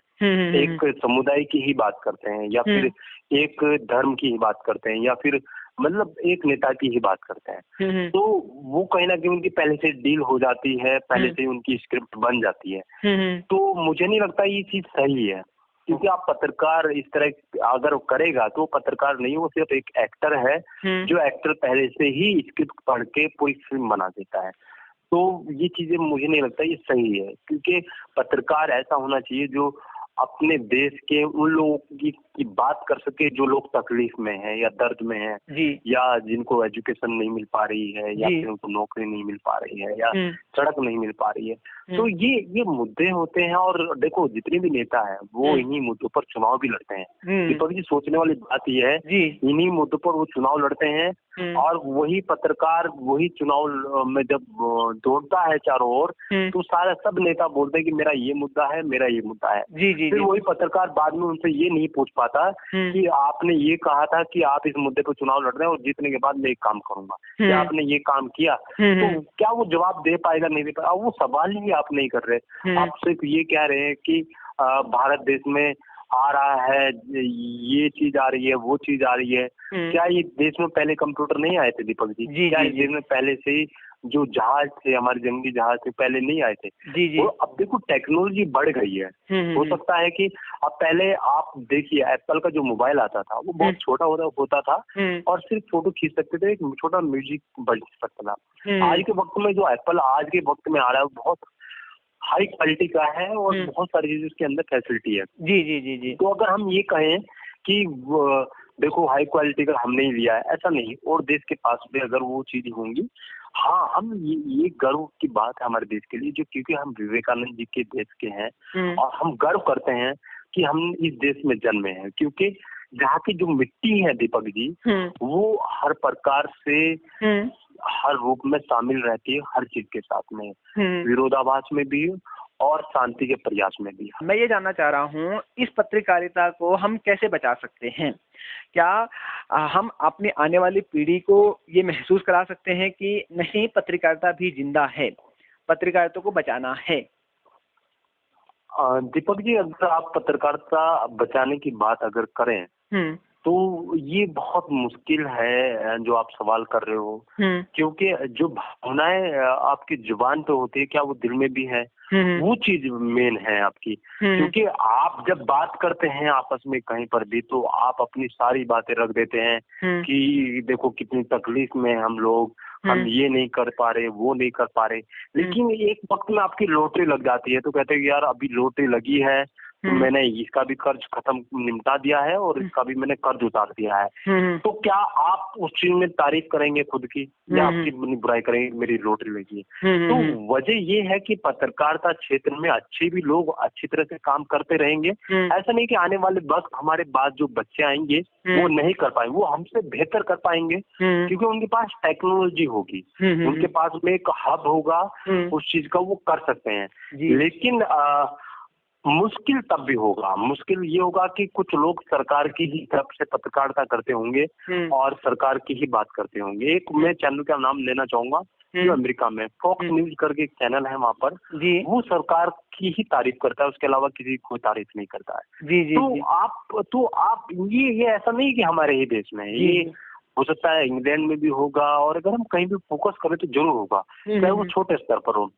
एक समुदाय की ही बात करते हैं, या फिर एक धर्म की ही बात करते हैं, या फिर मतलब एक नेता की ही बात करते हैं। तो वो कहीं ना कहीं उनकी पहले से डील हो जाती है, पहले से उनकी स्क्रिप्ट बन जाती है। तो मुझे नहीं लगता ये चीज सही है, क्योंकि आप पत्रकार इस तरह अगर करेगा तो पत्रकार नहीं, वो सिर्फ एक एक्टर है जो एक्टर पहले से ही स्क्रिप्ट पढ़ के पूरी फिल्म बना देता है। तो ये चीजें मुझे नहीं लगता ये सही है, क्योंकि पत्रकार ऐसा होना चाहिए जो अपने देश के उन लोगों की बात कर सके जो लोग तकलीफ में हैं या दर्द में हैं, या जिनको एजुकेशन नहीं मिल पा रही है, या फिर उनको नौकरी नहीं मिल पा रही है, या सड़क नहीं मिल पा रही है। तो ये मुद्दे होते हैं। और देखो, जितने भी नेता हैं वो इन्हीं मुद्दों पर चुनाव भी लड़ते हैं। दीपक जी, सोचने वाली बात यह है, इन्हीं मुद्दों पर वो चुनाव लड़ते हैं और वही पत्रकार वही चुनाव में जब दौड़ता है चारों ओर, तो सारा सब नेता बोलते हैं कि मेरा ये मुद्दा है, मेरा ये मुद्दा है। फिर वही पत्रकार बाद में उनसे ये नहीं पूछ पाता कि आपने ये कहा था कि आप इस मुद्दे पर चुनाव लड़ रहे हैं और जीतने के बाद मैं एक काम करूंगा, क्या आपने ये काम किया? तो क्या वो जवाब दे पाएगा? नहीं दे पाएगा। वो सवाल ही आप नहीं कर रहे, आप सिर्फ ये कह रहे हैं कि भारत देश में आ रहा है, ये चीज आ रही है, वो चीज आ रही है। क्या ये देश में पहले कंप्यूटर नहीं आए थे दीपक जी? क्या इस देश में पहले से ही जो जहाज थे, हमारे जंगी जहाज थे, पहले नहीं आए थे? और अब देखो टेक्नोलॉजी बढ़ गई है। हो सकता है कि अब पहले आप देखिए, एप्पल का जो मोबाइल आता था वो बहुत छोटा होता था और सिर्फ फोटो खींच सकते थे, एक छोटा म्यूजिक बज सकता था। आज के वक्त में जो एप्पल आज के वक्त में आ रहा है वो बहुत हाई क्वालिटी का है और बहुत सारी चीजें उसके अंदर फैसिलिटी है। जी। तो अगर हम ये कहें कि देखो हाई क्वालिटी का हमने ही लिया है, ऐसा नहीं, और देश के पास भी अगर वो चीज होंगी, हाँ, हम ये गर्व की बात है हमारे देश के लिए, जो क्योंकि हम विवेकानंद जी के देश के हैं और हम गर्व करते हैं कि हम इस देश में जन्मे हैं, क्योंकि जहाँ की जो मिट्टी है दीपक जी, वो हर प्रकार से हर रूप में शामिल रहती है, हर चीज के साथ में, विरोधाभास में भी और शांति के प्रयास में भी। मैं ये जानना चाह रहा हूँ, इस पत्रकारिता को हम कैसे बचा सकते हैं? क्या हम अपनी आने वाली पीढ़ी को ये महसूस करा सकते हैं कि नहीं, पत्रकारिता भी जिंदा है, पत्रकारिता को बचाना है? दीपक जी, अगर आप पत्रकारिता बचाने की बात अगर करें तो ये बहुत मुश्किल है जो आप सवाल कर रहे हो, क्योंकि जो भावनाएं आपकी जुबान पे होती है, क्या वो दिल में भी है? वो चीज मेन है आपकी। क्योंकि आप जब बात करते हैं आपस में कहीं पर भी, तो आप अपनी सारी बातें रख देते हैं कि देखो कितनी तकलीफ में हम लोग, हम ये नहीं कर पा रहे, वो नहीं कर पा रहे। लेकिन एक वक्त में आपकी लॉटरी लग जाती है, तो कहते हैं यार अभी लॉटरी लगी है, तो मैंने इसका भी कर्ज खत्म निपटा दिया है और इसका भी मैंने कर्ज उतार दिया है। तो क्या आप उस चीज में तारीफ करेंगे खुद की, या आपकी बुराई करेंगे मेरी लॉटरी लगी है? तो वजह ये है कि पत्रकारिता क्षेत्र में अच्छे भी लोग अच्छी तरह से काम करते रहेंगे। ऐसा नहीं कि आने वाले वक्त हमारे बाद जो बच्चे आएंगे वो नहीं कर पाएंगे, वो हमसे बेहतर कर पाएंगे, क्योंकि उनके पास टेक्नोलॉजी होगी, उनके पास में एक हब होगा, उस चीज का वो कर सकते हैं। लेकिन मुश्किल तब भी होगा, मुश्किल ये होगा कि कुछ लोग सरकार की ही तरफ से पत्रकारिता करते होंगे और सरकार की ही बात करते होंगे। एक मैं चैनल का नाम लेना चाहूंगा, जो अमेरिका में फॉक्स न्यूज करके एक चैनल है, वहाँ पर वो सरकार की ही तारीफ करता है, उसके अलावा किसी की कोई तारीफ नहीं करता है। तो आप ये ऐसा नहीं कि हमारे ही देश में, ये हो सकता है इंग्लैंड में भी होगा, और अगर हम कहीं भी फोकस करें तो जरूर होगा, चाहे वो छोटे स्तर पर हो।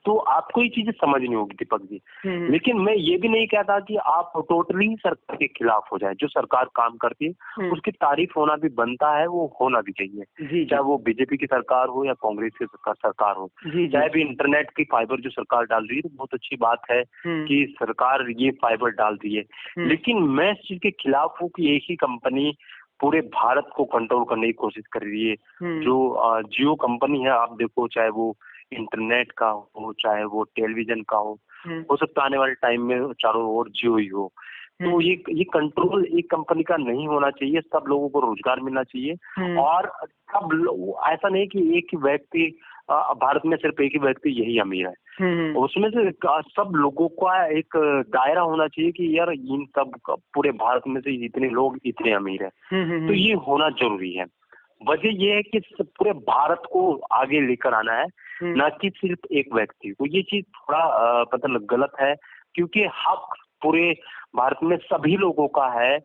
तो आपको ये चीजें समझनी होगी दीपक जी। लेकिन मैं ये भी नहीं कहता कि आप टोटली सरकार के खिलाफ हो जाए। जो सरकार काम करती है उसकी तारीफ होना भी बनता है, वो होना भी चाहिए, चाहे वो बीजेपी की सरकार हो या कांग्रेस की सरकार हो। चाहे भी इंटरनेट की फाइबर जो सरकार डाल रही है, तो बहुत अच्छी बात है कि सरकार ये फाइबर डाल रही है। लेकिन मैं इस चीज के खिलाफ हूँ कि एक ही कंपनी पूरे भारत को कंट्रोल करने की कोशिश कर रही है। जो जियो कंपनी है, आप देखो, चाहे वो इंटरनेट का हो, चाहे वो टेलीविजन का हो सकता है आने वाले टाइम में चारों ओर जियो ही हो। तो ये कंट्रोल एक कंपनी का नहीं होना चाहिए। सब लोगों को रोजगार मिलना चाहिए, और सब ऐसा नहीं कि एक ही व्यक्ति, भारत में सिर्फ एक ही व्यक्ति यही अमीर है। उसमें से सब लोगों का एक दायरा होना चाहिए कि यार इन सब पूरे भारत में से इतने लोग इतने अमीर हैं। तो ये होना जरूरी है। वजह ये है कि पूरे भारत को आगे लेकर आना है, ना कि सिर्फ एक व्यक्ति को। ये चीज थोड़ा मतलब गलत है, क्योंकि हक पूरे भारत में सभी लोगों का है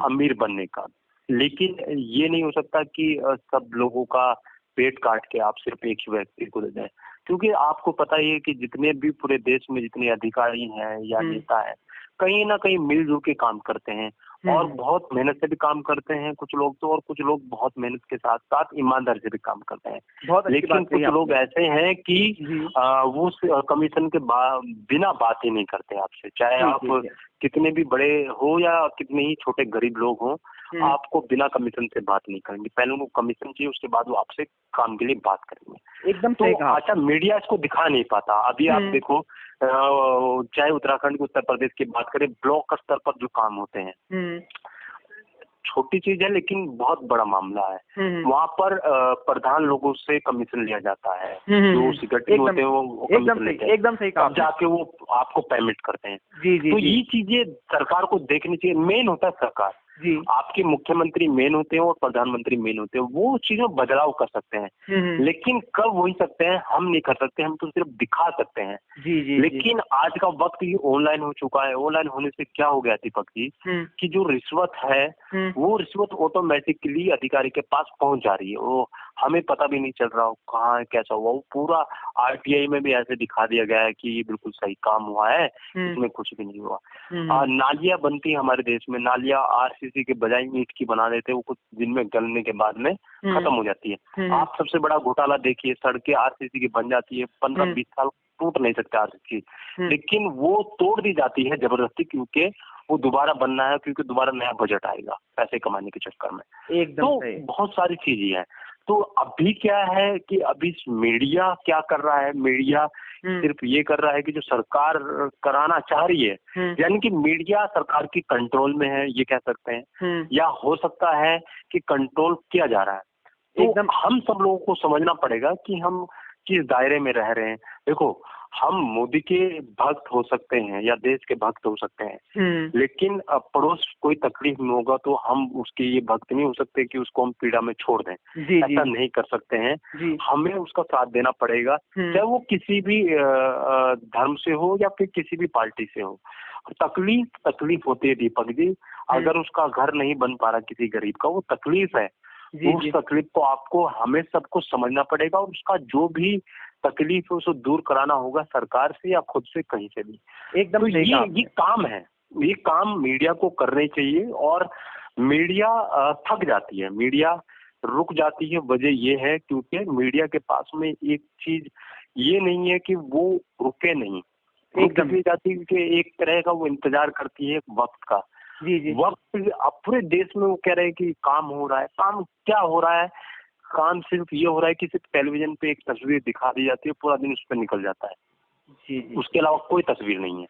अमीर बनने का। लेकिन ये नहीं हो सकता कि सब लोगों का पेट काट के आप सिर्फ एक ही व्यक्ति को दे दें, क्योंकि आपको पता ही है कि जितने भी पूरे देश में जितने अधिकारी हैं या नेता है, कहीं ना कहीं मिलजुल के काम करते हैं और बहुत मेहनत से भी काम करते हैं कुछ लोग तो, और कुछ लोग बहुत मेहनत के साथ साथ ईमानदारी से भी काम करते हैं। लेकिन कुछ लोग ऐसे हैं कि वो कमीशन के बिना बात ही नहीं करते आपसे, चाहे आप कितने भी बड़े हो या कितने ही छोटे गरीब लोग हों, आपको बिना कमीशन से बात नहीं करेंगे। पहले उनको कमीशन चाहिए, उसके बाद वो आपसे काम के लिए बात करेंगे। एकदम तो अच्छा, मीडिया इसको दिखा नहीं पाता। अभी आप देखो, चाहे उत्तराखंड की, उत्तर प्रदेश की बात करें, ब्लॉक स्तर पर जो काम होते हैं, छोटी चीज है लेकिन बहुत बड़ा मामला है। वहाँ पर प्रधान लोगों से कमीशन लिया जाता है, जो सिक्योरिटी होते हैं वो कमीशन लेते हैं, एकदम सही कहा, तब जाके वो आपको पेमेंट करते हैं। तो जी। ये चीजें सरकार को देखनी चाहिए। मेन होता है सरकार, आपके मुख्यमंत्री मेन होते हैं और प्रधानमंत्री मेन होते हैं, वो चीजों में बदलाव कर सकते हैं। लेकिन कब वही सकते हैं, हम नहीं कर सकते, हम तो सिर्फ दिखा सकते हैं। लेकिन आज का वक्त ये ऑनलाइन हो चुका है। ऑनलाइन होने से क्या हो गया दीपक जी, कि जो रिश्वत है वो रिश्वत ऑटोमेटिकली अधिकारी के पास पहुंच जा रही है। वो हमें पता भी नहीं चल रहा हो कहाँ कैसा हुआ। वो पूरा आरटीआई में भी ऐसे दिखा दिया गया है कि ये बिल्कुल सही काम हुआ है, इसमें कुछ भी नहीं हुआ। नालियां बनती है हमारे देश में, नालियां आरसीसी के बजाय ईंट की बना देते हैं, वो कुछ दिन में गलने के बाद में खत्म हो जाती है। आप सबसे बड़ा घोटाला देखिए, सड़कें आरसीसी की बन जाती है, 15-20 साल टूट नहीं सकते आरसीसी, लेकिन वो तोड़ दी जाती है जबरदस्ती, क्योंकि वो दोबारा बनना है, क्योंकि दोबारा नया बजट आएगा पैसे कमाने के चक्कर में। एकदम तो बहुत सारी चीजें हैं। तो अभी क्या है कि अभी मीडिया क्या कर रहा है, मीडिया सिर्फ ये कर रहा है कि जो सरकार कराना चाह रही है, यानी कि मीडिया सरकार की कंट्रोल में है, ये कह सकते हैं, या हो सकता है कि कंट्रोल किया जा रहा है। तो हम सब लोगों को समझना पड़ेगा कि हम किस दायरे में रह रहे हैं। देखो, हम मोदी के भक्त हो सकते हैं या देश के भक्त हो सकते हैं, लेकिन पड़ोस कोई तकलीफ में होगा तो हम उसके ये भक्त नहीं हो सकते कि उसको हम पीड़ा में छोड़ दें। ऐसा नहीं कर सकते हैं, हमें उसका साथ देना पड़ेगा, चाहे वो किसी भी धर्म से हो या फिर किसी भी पार्टी से हो। तकलीफ होती है दीपक जी, अगर उसका घर नहीं बन पा रहा किसी गरीब का, वो तकलीफ है। उस तकलीफ को आपको हमें सबको समझना पड़ेगा, और उसका जो भी तकलीफ है उसको दूर कराना होगा सरकार से या खुद से, कहीं से भी। एकदम तो ये काम है, ये काम मीडिया को करने चाहिए। और मीडिया थक जाती है, मीडिया रुक जाती है। वजह ये है क्योंकि मीडिया के पास में एक चीज ये नहीं है कि वो रुके नहीं, रुक जाती है कि एक तरह का वो इंतजार करती है वक्त का। वक्त अब पूरे देश में वो कह रहे हैं कि काम हो रहा है। काम क्या हो रहा है? काम सिर्फ ये हो रहा है कि सिर्फ टेलीविजन पे एक तस्वीर दिखा दी जाती है, पूरा दिन उस पर निकल जाता है। उसके अलावा कोई तस्वीर नहीं है।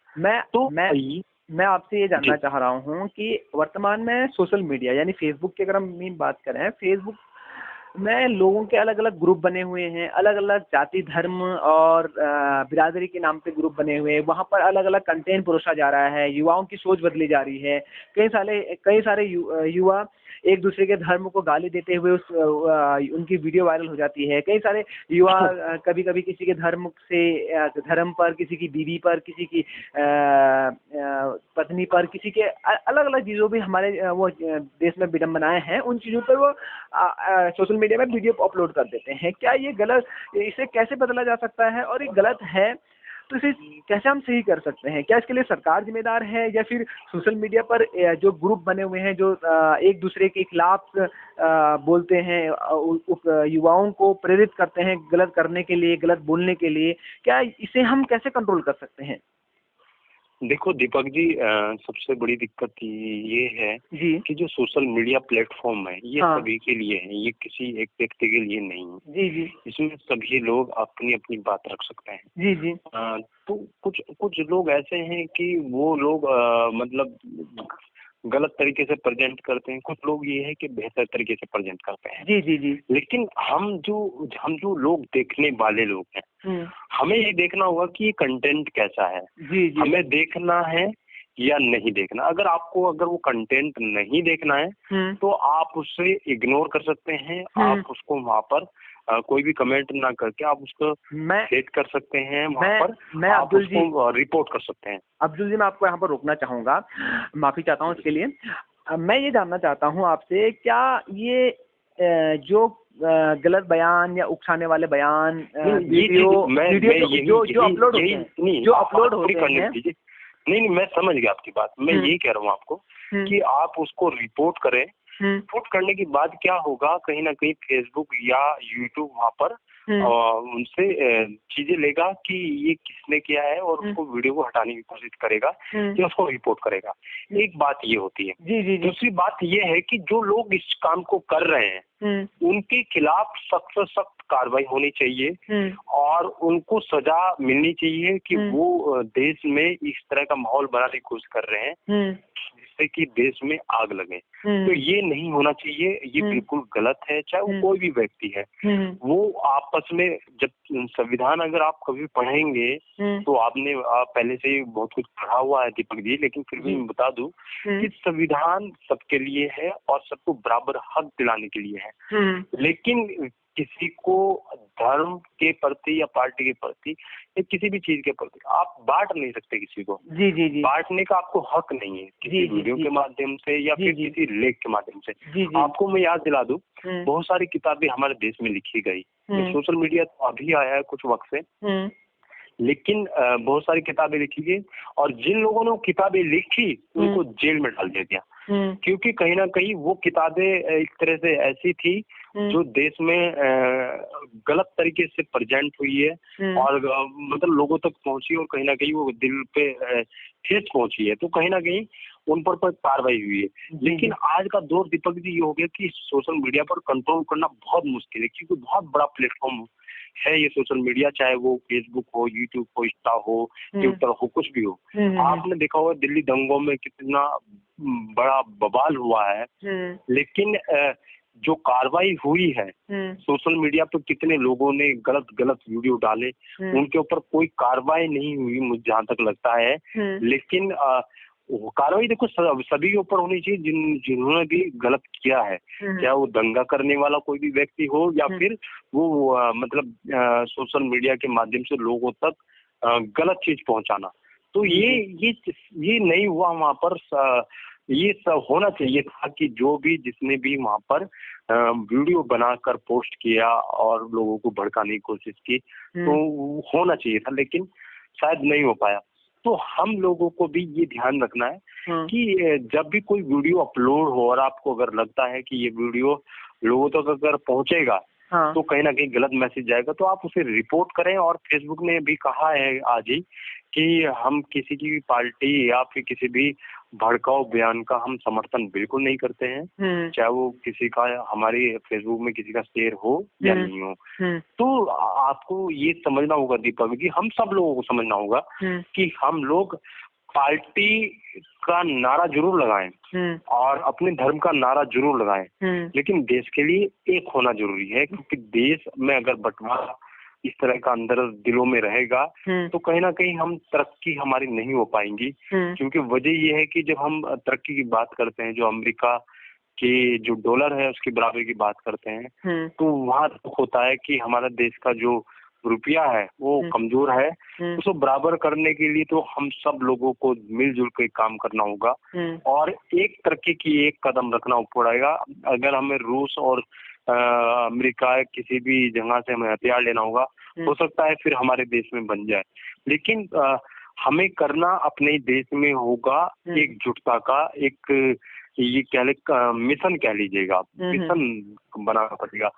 मैं आपसे ये जानना चाह रहा हूँ कि वर्तमान में सोशल मीडिया यानी फेसबुक की अगर हम मेन बात करें, फेसबुक मैं लोगों के अलग अलग ग्रुप बने हुए हैं, अलग अलग जाति धर्म और बिरादरी के नाम पे ग्रुप बने हुए हैं। वहाँ पर अलग अलग कंटेंट परोसा जा रहा है, युवाओं की सोच बदली जा रही है। कई सारे युवा एक दूसरे के धर्म को गाली देते हुए उनकी वीडियो वायरल हो जाती है। कई सारे युवा कभी कभी किसी के धर्म पर, किसी की बीवी पर, किसी की पत्नी पर, किसी के अलग अलग चीजों भी हमारे वो देश में विडंबनाएं हैं, उन चीजों पर वो सोशल मीडिया में वीडियो अपलोड कर देते हैं। क्या ये गलत, इसे कैसे बदला जा सकता है? और ये गलत है तो इसे कैसे हम सही कर सकते हैं? क्या इसके लिए सरकार जिम्मेदार है, या फिर सोशल मीडिया पर जो ग्रुप बने हुए हैं जो एक दूसरे के खिलाफ बोलते हैं, युवाओं को प्रेरित करते हैं गलत करने के लिए, गलत बोलने के लिए, क्या इसे हम कैसे कंट्रोल कर सकते हैं? देखो दीपक जी, सबसे बड़ी दिक्कत ये है जी कि जो सोशल मीडिया प्लेटफॉर्म है ये हाँ सभी के लिए है, ये किसी एक व्यक्ति के लिए नहीं है। जी जी इसमें सभी लोग अपनी अपनी बात रख सकते हैं। जी जी तो कुछ कुछ लोग ऐसे हैं कि वो लोग मतलब गलत तरीके से प्रेजेंट करते हैं, कुछ लोग ये है कि बेहतर तरीके से प्रेजेंट करते हैं। जी जी जी लेकिन हम जो लोग देखने वाले लोग हैं, हमें ये देखना होगा कि ये कंटेंट कैसा है। जी जी हमें देखना है या नहीं देखना। अगर वो कंटेंट नहीं देखना है तो आप उससे इग्नोर कर सकते हैं। आप उसको वहाँ पर कोई भी कमेंट ना करके आप उसको हेट कर सकते हैं। वहाँ पर मैं आप अब्दुल जी, उसको रिपोर्ट कर सकते हैं। अब्दुल जी, मैं आपको यहाँ पर रोकना चाहूंगा, माफी चाहता हूँ इसके लिए। मैं ये जानना चाहता हूँ आपसे, क्या ये जो गलत बयान या उकसाने वाले बयान, वीडियो जो अपलोड होते हैं नहीं, मैं समझ गया आपकी बात। मैं यही कह रहा हूँ आपको कि आप उसको रिपोर्ट करें। रिपोर्ट करने के बाद क्या होगा, कहीं ना कहीं फेसबुक या यूट्यूब वहाँ पर उनसे चीजें लेगा कि ये किसने किया है और उसको वीडियो को हटाने की कोशिश करेगा या उसको रिपोर्ट करेगा। एक बात ये होती है। दूसरी बात ये है कि जो लोग इस काम को कर रहे हैं उनके खिलाफ सख्त से सख्त कार्रवाई होनी चाहिए और उनको सजा मिलनी चाहिए कि वो देश में इस तरह का माहौल बनाने की कोशिश कर रहे हैं जिससे कि देश में आग लगे। तो ये नहीं होना चाहिए, ये बिल्कुल गलत है। चाहे वो कोई भी व्यक्ति है, वो आपस में जब संविधान अगर आप कभी पढ़ेंगे तो आपने पहले से ही बहुत कुछ पढ़ा हुआ है दीपक जी, लेकिन फिर भी मैं बता दूं कि संविधान सबके लिए है और सबको बराबर हक दिलाने के लिए है। लेकिन किसी को धर्म के प्रति या पार्टी के प्रति या किसी भी चीज के प्रति आप बांट नहीं सकते किसी को। जी। बांटने का आपको हक नहीं है किसी वीडियो के माध्यम से या फिर किसी लेख के माध्यम से। आपको मैं याद दिला दूं, बहुत सारी किताबें हमारे देश में लिखी गई। सोशल मीडिया तो अभी आया है कुछ वक्त से, लेकिन बहुत सारी किताबें लिखी गई और जिन लोगों ने वो किताबें लिखी उनको जेल में डाल दिया गया, क्योंकि कहीं ना कहीं वो किताबें एक तरह से ऐसी थी जो देश में गलत तरीके से प्रेजेंट हुई है और मतलब लोगों तक पहुंची और कहीं ना कहीं वो दिल पे ठेस पहुंची है। तो कहीं ना कहीं उन पर कार्रवाई हुई है। लेकिन आज का दौर दीपक जी ये हो गया कि सोशल मीडिया पर कंट्रोल करना बहुत मुश्किल है, क्योंकि बहुत बड़ा प्लेटफॉर्म है ये सोशल मीडिया, चाहे वो फेसबुक हो, यूट्यूब हो, इंस्टा हो, ट्विटर हो, कुछ भी हो। आपने देखा होगा दिल्ली दंगों में कितना बड़ा बवाल हुआ है, लेकिन जो कार्रवाई हुई है सोशल मीडिया पर कितने लोगों ने गलत गलत वीडियो डाले, उनके ऊपर कोई कार्रवाई नहीं हुई मुझे जहाँ तक लगता है। लेकिन कार्रवाई देखो सभी के ऊपर होनी चाहिए जिन्होंने भी गलत किया है, चाहे वो दंगा करने वाला कोई भी व्यक्ति हो या फिर वो मतलब सोशल मीडिया के माध्यम से लोगों तक गलत चीज पहुंचाना। तो ये नहीं हुआ वहां पर। ये सब होना चाहिए था कि जो भी जिसने भी वहां पर वीडियो बनाकर पोस्ट किया और लोगों को भड़काने की कोशिश की तो होना चाहिए था, लेकिन शायद नहीं हो पाया। तो हम लोगों को भी ये ध्यान रखना है कि जब भी कोई वीडियो अपलोड हो और आपको अगर लगता है कि ये वीडियो लोगों तक अगर पहुंचेगा तो कहीं ना कहीं गलत मैसेज जाएगा, तो आप उसे रिपोर्ट करें। और फेसबुक ने भी कहा है आज ही कि हम किसी की भी पार्टी या फिर किसी भी भड़काऊ बयान का हम समर्थन बिल्कुल नहीं करते हैं, चाहे वो किसी का हमारे फेसबुक में किसी का शेयर हो या नहीं हो। तो आपको ये समझना होगा दीपक जी, हम सब लोगों को समझना होगा कि हम लोग पार्टी का नारा जरूर लगाएं और अपने धर्म का नारा जरूर लगाएं, लेकिन देश के लिए एक होना जरूरी है, क्योंकि देश में अगर बंटवारा इस तरह का अंदर दिलों में रहेगा तो कहीं ना कहीं हम तरक्की हमारी नहीं हो पाएंगी। क्योंकि वजह यह है कि जब हम तरक्की की बात करते हैं, जो अमेरिका के जो डॉलर है उसके बराबर की बात करते हैं, तो वहाँ दुख होता है कि हमारा देश का जो रुपया है वो कमजोर है। उसको बराबर करने के लिए तो हम सब लोगों को मिलजुल के काम करना होगा और एक तरक्की की एक कदम रखना पड़ेगा। अगर हमें रूस और अमेरिका किसी भी जगह से हमें हथियार लेना होगा, हो सकता है फिर हमारे देश में बन जाए, लेकिन हमें करना अपने देश में होगा एकजुटता का एक, ये मिशन कह लीजिएगा, मिशन बनाना पड़ेगा।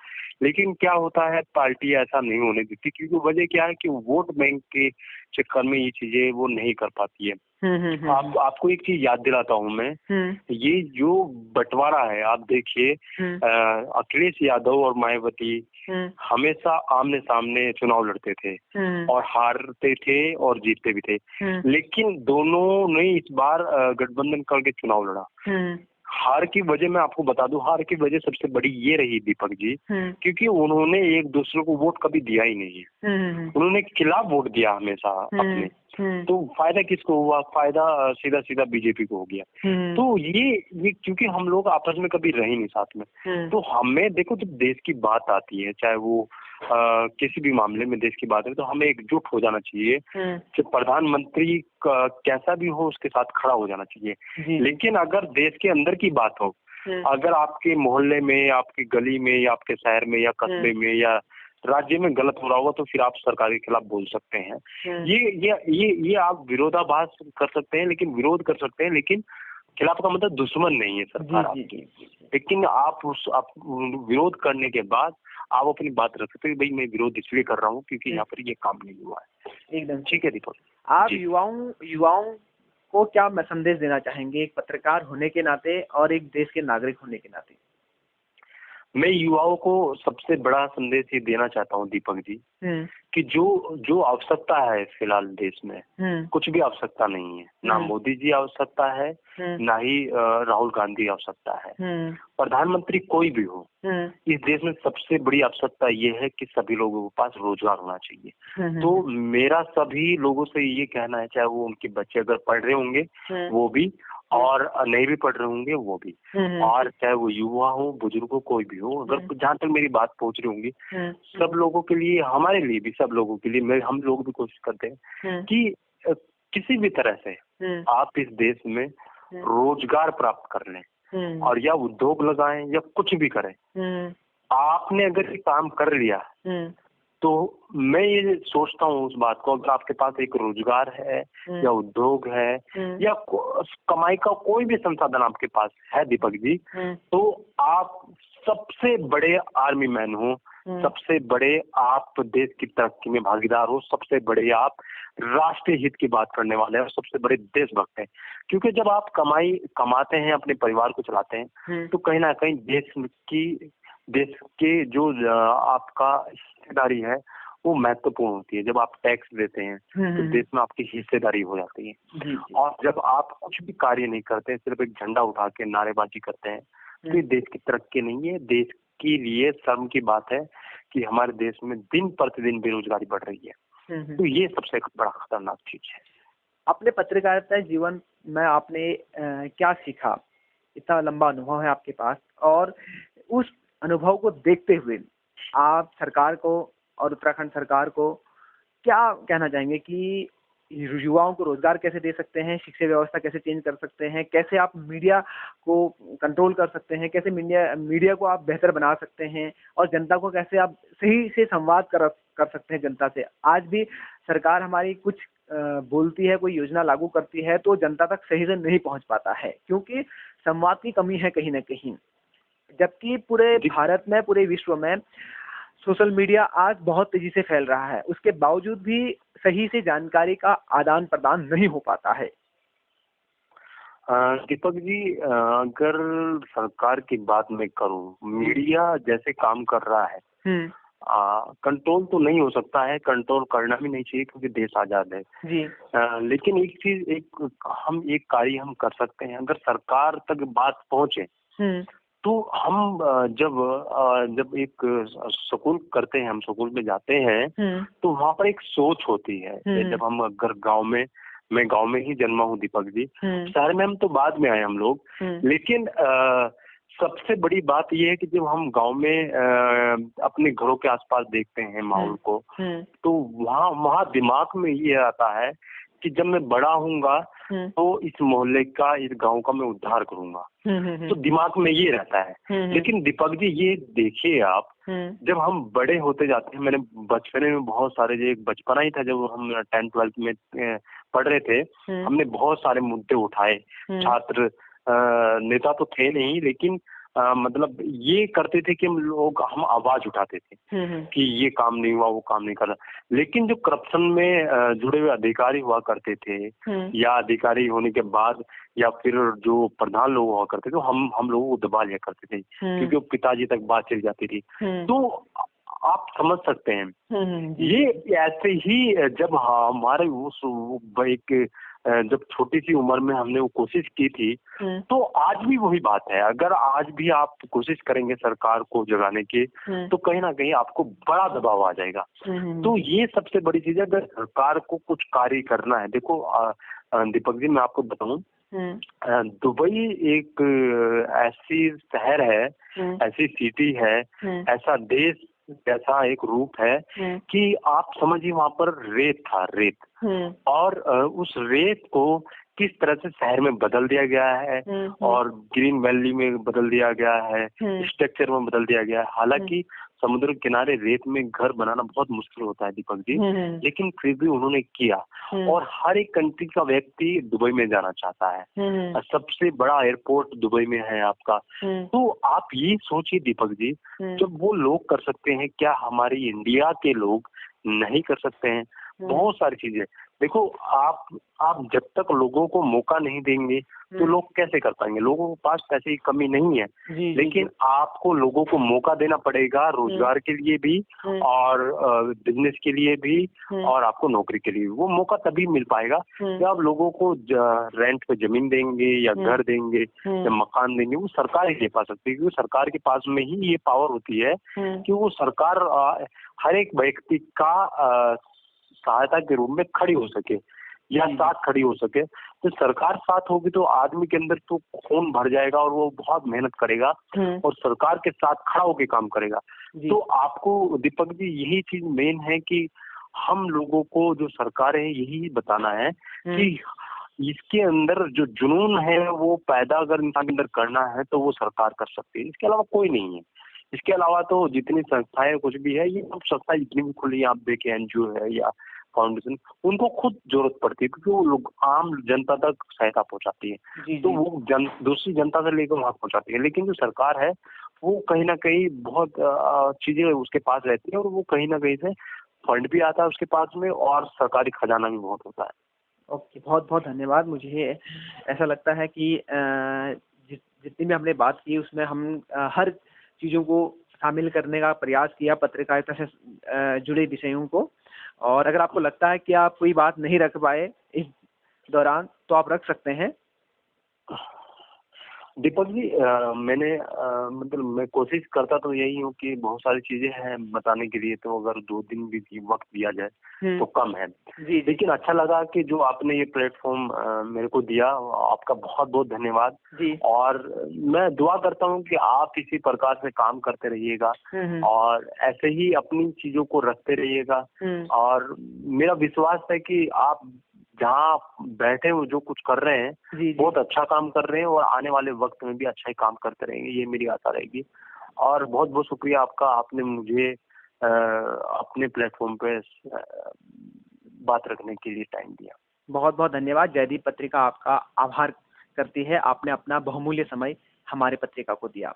लेकिन क्या होता है, पार्टी ऐसा नहीं होने देती, क्योंकि वजह क्या है कि वोट बैंक के चक्कर में ये चीजें वो नहीं कर पाती है। आपको एक चीज याद दिलाता हूँ मैं, ये जो बंटवारा है, आप देखिए अखिलेश यादव और मायावती हमेशा आमने सामने चुनाव लड़ते थे और हारते थे और जीतते भी थे, लेकिन दोनों ने इस बार गठबंधन करके चुनाव लड़ा। हार की वजह मैं आपको बता दूं, हार की वजह सबसे बड़ी ये रही दीपक जी, क्योंकि उन्होंने एक दूसरे को वोट कभी दिया ही नहीं है, उन्होंने खिलाफ वोट दिया हमेशा अपने। तो फायदा किसको हुआ? फायदा सीधा सीधा बीजेपी को हो गया। तो ये क्योंकि हम लोग आपस में कभी रहे नहीं साथ में, तो हमें देखो जब देश की बात आती है, चाहे वो किसी भी मामले में देश की बात है, तो हमें एकजुट हो जाना चाहिए। कि प्रधानमंत्री कैसा भी हो उसके साथ खड़ा हो जाना चाहिए। लेकिन अगर देश के अंदर की बात हो, अगर आपके मोहल्ले में, आपकी गली में या आपके शहर में या कस्बे में या राज्य में गलत हो रहा होगा, तो फिर आप सरकार के खिलाफ बोल सकते हैं। ये आप विरोधाभास कर सकते हैं, लेकिन विरोध कर सकते हैं, लेकिन खिलाफ का मतलब दुश्मन नहीं है सरकार आपकी। लेकिन आप विरोध करने के बाद आप अपनी बात रख सकते हैं, भाई मैं विरोध इसलिए कर रहा हूँ क्योंकि यहाँ पर ये काम नहीं हुआ है। एकदम ठीक है दीपक। आप युवाओं को क्या संदेश देना चाहेंगे, एक पत्रकार होने के नाते और एक देश के नागरिक होने के नाते? मैं युवाओं को सबसे बड़ा संदेश ये देना चाहता हूँ दीपक जी, कि जो आवश्यकता है फिलहाल देश में, कुछ भी आवश्यकता नहीं है। ना मोदी जी आवश्यकता है, ना ही राहुल गांधी आवश्यकता है, प्रधानमंत्री कोई भी हो। इस देश में सबसे बड़ी आवश्यकता ये है कि सभी लोगों के पास रोजगार होना चाहिए। तो मेरा सभी लोगों से ये कहना है, चाहे वो उनके बच्चे अगर पढ़ रहे होंगे वो भी, और नहीं भी पढ़ रहे होंगे वो भी, और चाहे वो युवा हो, बुजुर्ग हो, कोई भी हो, अगर जहाँ तक मेरी बात पहुंच रही होंगी, सब लोगों के लिए, हमारे लिए भी, सब लोगों के लिए, हम लोग भी कोशिश करते हैं कि किसी भी तरह से आप इस देश में रोजगार प्राप्त कर लें और या उद्योग लगाएं या कुछ भी करें। आपने अगर ये काम कर लिया तो मैं ये सोचता हूँ उस बात को, अगर आपके पास एक रोजगार है या उद्योग है या कमाई का कोई भी संसाधन आपके पास है दीपक जी, तो आप सबसे बड़े आर्मी मैन हो, सबसे बड़े आप देश की तरक्की में भागीदार हो, सबसे बड़े आप राष्ट्रीय हित की बात करने वाले हैं और सबसे बड़े देशभक्त हैं। क्योंकि जब आप कमाते हैं, अपने परिवार को चलाते हैं, तो कहीं ना कहीं देश के जो आपका हिस्सेदारी है वो महत्वपूर्ण होती है। जब आप टैक्स देते हैं तो देश में आपकी हिस्सेदारी हो जाती है। और जब आप कुछ भी कार्य नहीं करते, सिर्फ एक झंडा उठा के नारेबाजी करते हैं, तो ये देश की तरक्की नहीं है। देश के लिए शर्म की बात है कि हमारे देश में दिन प्रतिदिन बेरोजगारी बढ़ रही है। तो ये सबसे बड़ा खतरनाक चीज है। अपने पत्रकारिता जीवन में आपने क्या सीखा? इतना लंबा अनुभव है आपके पास, और उस अनुभव को देखते हुए आप सरकार को और उत्तराखंड सरकार को क्या कहना चाहेंगे कि युवाओं को रोजगार कैसे दे सकते हैं, शिक्षा व्यवस्था कैसे चेंज कर सकते हैं, कैसे आप मीडिया को कंट्रोल कर सकते हैं, कैसे मीडिया को आप बेहतर बना सकते हैं, और जनता को कैसे आप सही से संवाद कर सकते हैं जनता से? आज भी सरकार हमारी कुछ बोलती है, कोई योजना लागू करती है, तो जनता तक सही से नहीं पहुंच पाता है, क्योंकि संवाद की कमी है कहीं ना कहीं। जबकि पूरे भारत में, पूरे विश्व में सोशल मीडिया आज बहुत तेजी से फैल रहा है, उसके बावजूद भी सही से जानकारी का आदान प्रदान नहीं हो पाता है। दीपक जी, अगर सरकार की बात मैं करूं, मीडिया जैसे काम कर रहा है कंट्रोल तो नहीं हो सकता है, कंट्रोल करना भी नहीं चाहिए क्योंकि देश आजाद है जी। लेकिन एक चीज हम एक कार्य हम कर सकते हैं, अगर सरकार तक बात पहुंचे तो हम जब एक स्कूल करते हैं, हम स्कूल में जाते हैं तो वहाँ पर एक सोच होती है। जब हम अगर मैं गांव में ही जन्मा हूँ दीपक जी, शहर में हम तो बाद में आए हम लोग, लेकिन सबसे बड़ी बात यह है कि जब हम गांव में अपने घरों के आसपास देखते हैं माहौल को, तो वहाँ दिमाग में ये आता है कि जब मैं बड़ा होऊंगा तो इस मोहल्ले का, इस गांव का मैं उद्धार करूंगा। तो दिमाग में ये रहता है। लेकिन दीपक जी ये देखिए आप, जब हम बड़े होते जाते हैं, मैंने बचपने में बहुत सारे, जो एक बचपना ही था जब हम 10th-12th में पढ़ रहे थे, हमने बहुत सारे मुद्दे उठाए। छात्र नेता तो थे नहीं, लेकिन मतलब ये करते थे कि हम आवाज उठाते थे कि ये काम नहीं हुआ, वो काम नहीं कर रहा। लेकिन जो करप्शन में जुड़े हुए अधिकारी हुआ करते थे या अधिकारी होने के बाद या फिर जो प्रधान लोग हुआ करते थे, तो हम लोगों को दबा लिया करते थे क्योंकि वो पिताजी तक बात चली जाती थी। तो आप समझ सकते हैं ये ऐसे ही जब हमारे उस एक जब छोटी सी उम्र में हमने वो कोशिश की थी, तो आज भी वही बात है। अगर आज भी आप कोशिश करेंगे सरकार को जगाने की, तो कहीं ना कहीं आपको बड़ा दबाव आ जाएगा। तो ये सबसे बड़ी चीज है, अगर सरकार को कुछ कार्य करना है। देखो दीपक जी मैं आपको बताऊं, दुबई एक ऐसी शहर है, ऐसी सिटी है, ऐसा देश, ऐसा एक रूप है कि आप समझिए वहां पर रेत था, रेत, और उस रेत को किस तरह से शहर में बदल दिया गया है और ग्रीन वैली में बदल दिया गया है, स्ट्रक्चर में बदल दिया गया है। हालांकि समुद्र किनारे रेत में घर बनाना बहुत मुश्किल होता है दीपक जी, लेकिन फिर भी उन्होंने किया। और हर एक कंट्री का व्यक्ति दुबई में जाना चाहता है। सबसे बड़ा एयरपोर्ट दुबई में है आपका। तो आप ये सोचिए दीपक जी, जब वो लोग कर सकते हैं, क्या हमारी इंडिया के लोग नहीं कर सकते हैं? बहुत सारी चीजें। देखो आप जब तक लोगों को मौका नहीं देंगे तो लोग कैसे कर पाएंगे? लोगों के पास पैसे की कमी नहीं है, लेकिन आपको लोगों को मौका देना पड़ेगा, रोजगार के लिए भी और बिजनेस के लिए भी और आपको नौकरी के लिए भी। वो मौका तभी मिल पाएगा जब आप लोगों को रेंट पे जमीन देंगे या घर देंगे या मकान देंगे। वो सरकार ही दे पा सकती है, क्योंकि सरकार के पास में ही ये पावर होती है कि वो सरकार हर एक व्यक्ति का सहायता के रूप में खड़ी हो सके या साथ खड़ी हो सके। तो सरकार साथ होगी तो आदमी के अंदर तो खून भर जाएगा और वो बहुत मेहनत करेगा और सरकार के साथ खड़ा होकर काम करेगा। तो आपको दीपक जी यही चीज मेन है कि हम लोगों को, जो सरकार है, यही बताना है कि इसके अंदर जो जुनून है वो पैदा अगर इंसान के अंदर करना है तो वो सरकार कर सकती है, इसके अलावा कोई नहीं है। इसके अलावा तो जितनी संस्थाएं कुछ भी है, ये सब संस्थाएं जितनी भी खुली आप देखें, एनजीओ है या फाउंडेशन, उनको खुद जरूरत पड़ती है क्योंकि वो लोग आम जनता तक सहायता पहुंचाती है। तो वो दूसरी जनता से लेकर वहां पहुंचाती है। लेकिन जो सरकार है वो कहीं ना कहीं बहुत चीजें उसके पास रहती है और वो कहीं ना कहीं से फंड भी आता है उसके पास में और सरकारी खजाना भी बहुत होता है। ओके, बहुत बहुत धन्यवाद। मुझे ऐसा लगता है कि जितनी भी हमने बात की उसमें हम हर चीज़ों को शामिल करने का प्रयास किया, पत्रकारिता से जुड़े विषयों को। और अगर आपको लगता है कि आप कोई बात नहीं रख पाए इस दौरान तो आप रख सकते हैं। दीपक जी मैंने मतलब मैं कोशिश करता तो यही हूँ कि बहुत सारी चीजें हैं बताने के लिए, तो अगर 2 दिन भी वक्त दिया जाए तो कम है। लेकिन अच्छा लगा कि जो आपने ये प्लेटफॉर्म मेरे को दिया, आपका बहुत बहुत धन्यवाद। और मैं दुआ करता हूँ कि आप इसी प्रकार से काम करते रहिएगा और ऐसे ही अपनी चीजों को रखते रहिएगा। और मेरा विश्वास है कि आप जहाँ बैठे हो जो कुछ कर रहे हैं बहुत अच्छा काम कर रहे हैं और आने वाले वक्त में भी अच्छा ही काम करते रहेंगे, ये मेरी आशा रहेगी। और बहुत बहुत शुक्रिया आपका, आपने मुझे अपने प्लेटफॉर्म पे बात रखने के लिए टाइम दिया। बहुत बहुत धन्यवाद। जयदीप पत्रिका आपका आभार करती है, आपने अपना बहुमूल्य समय हमारे पत्रिका को दिया।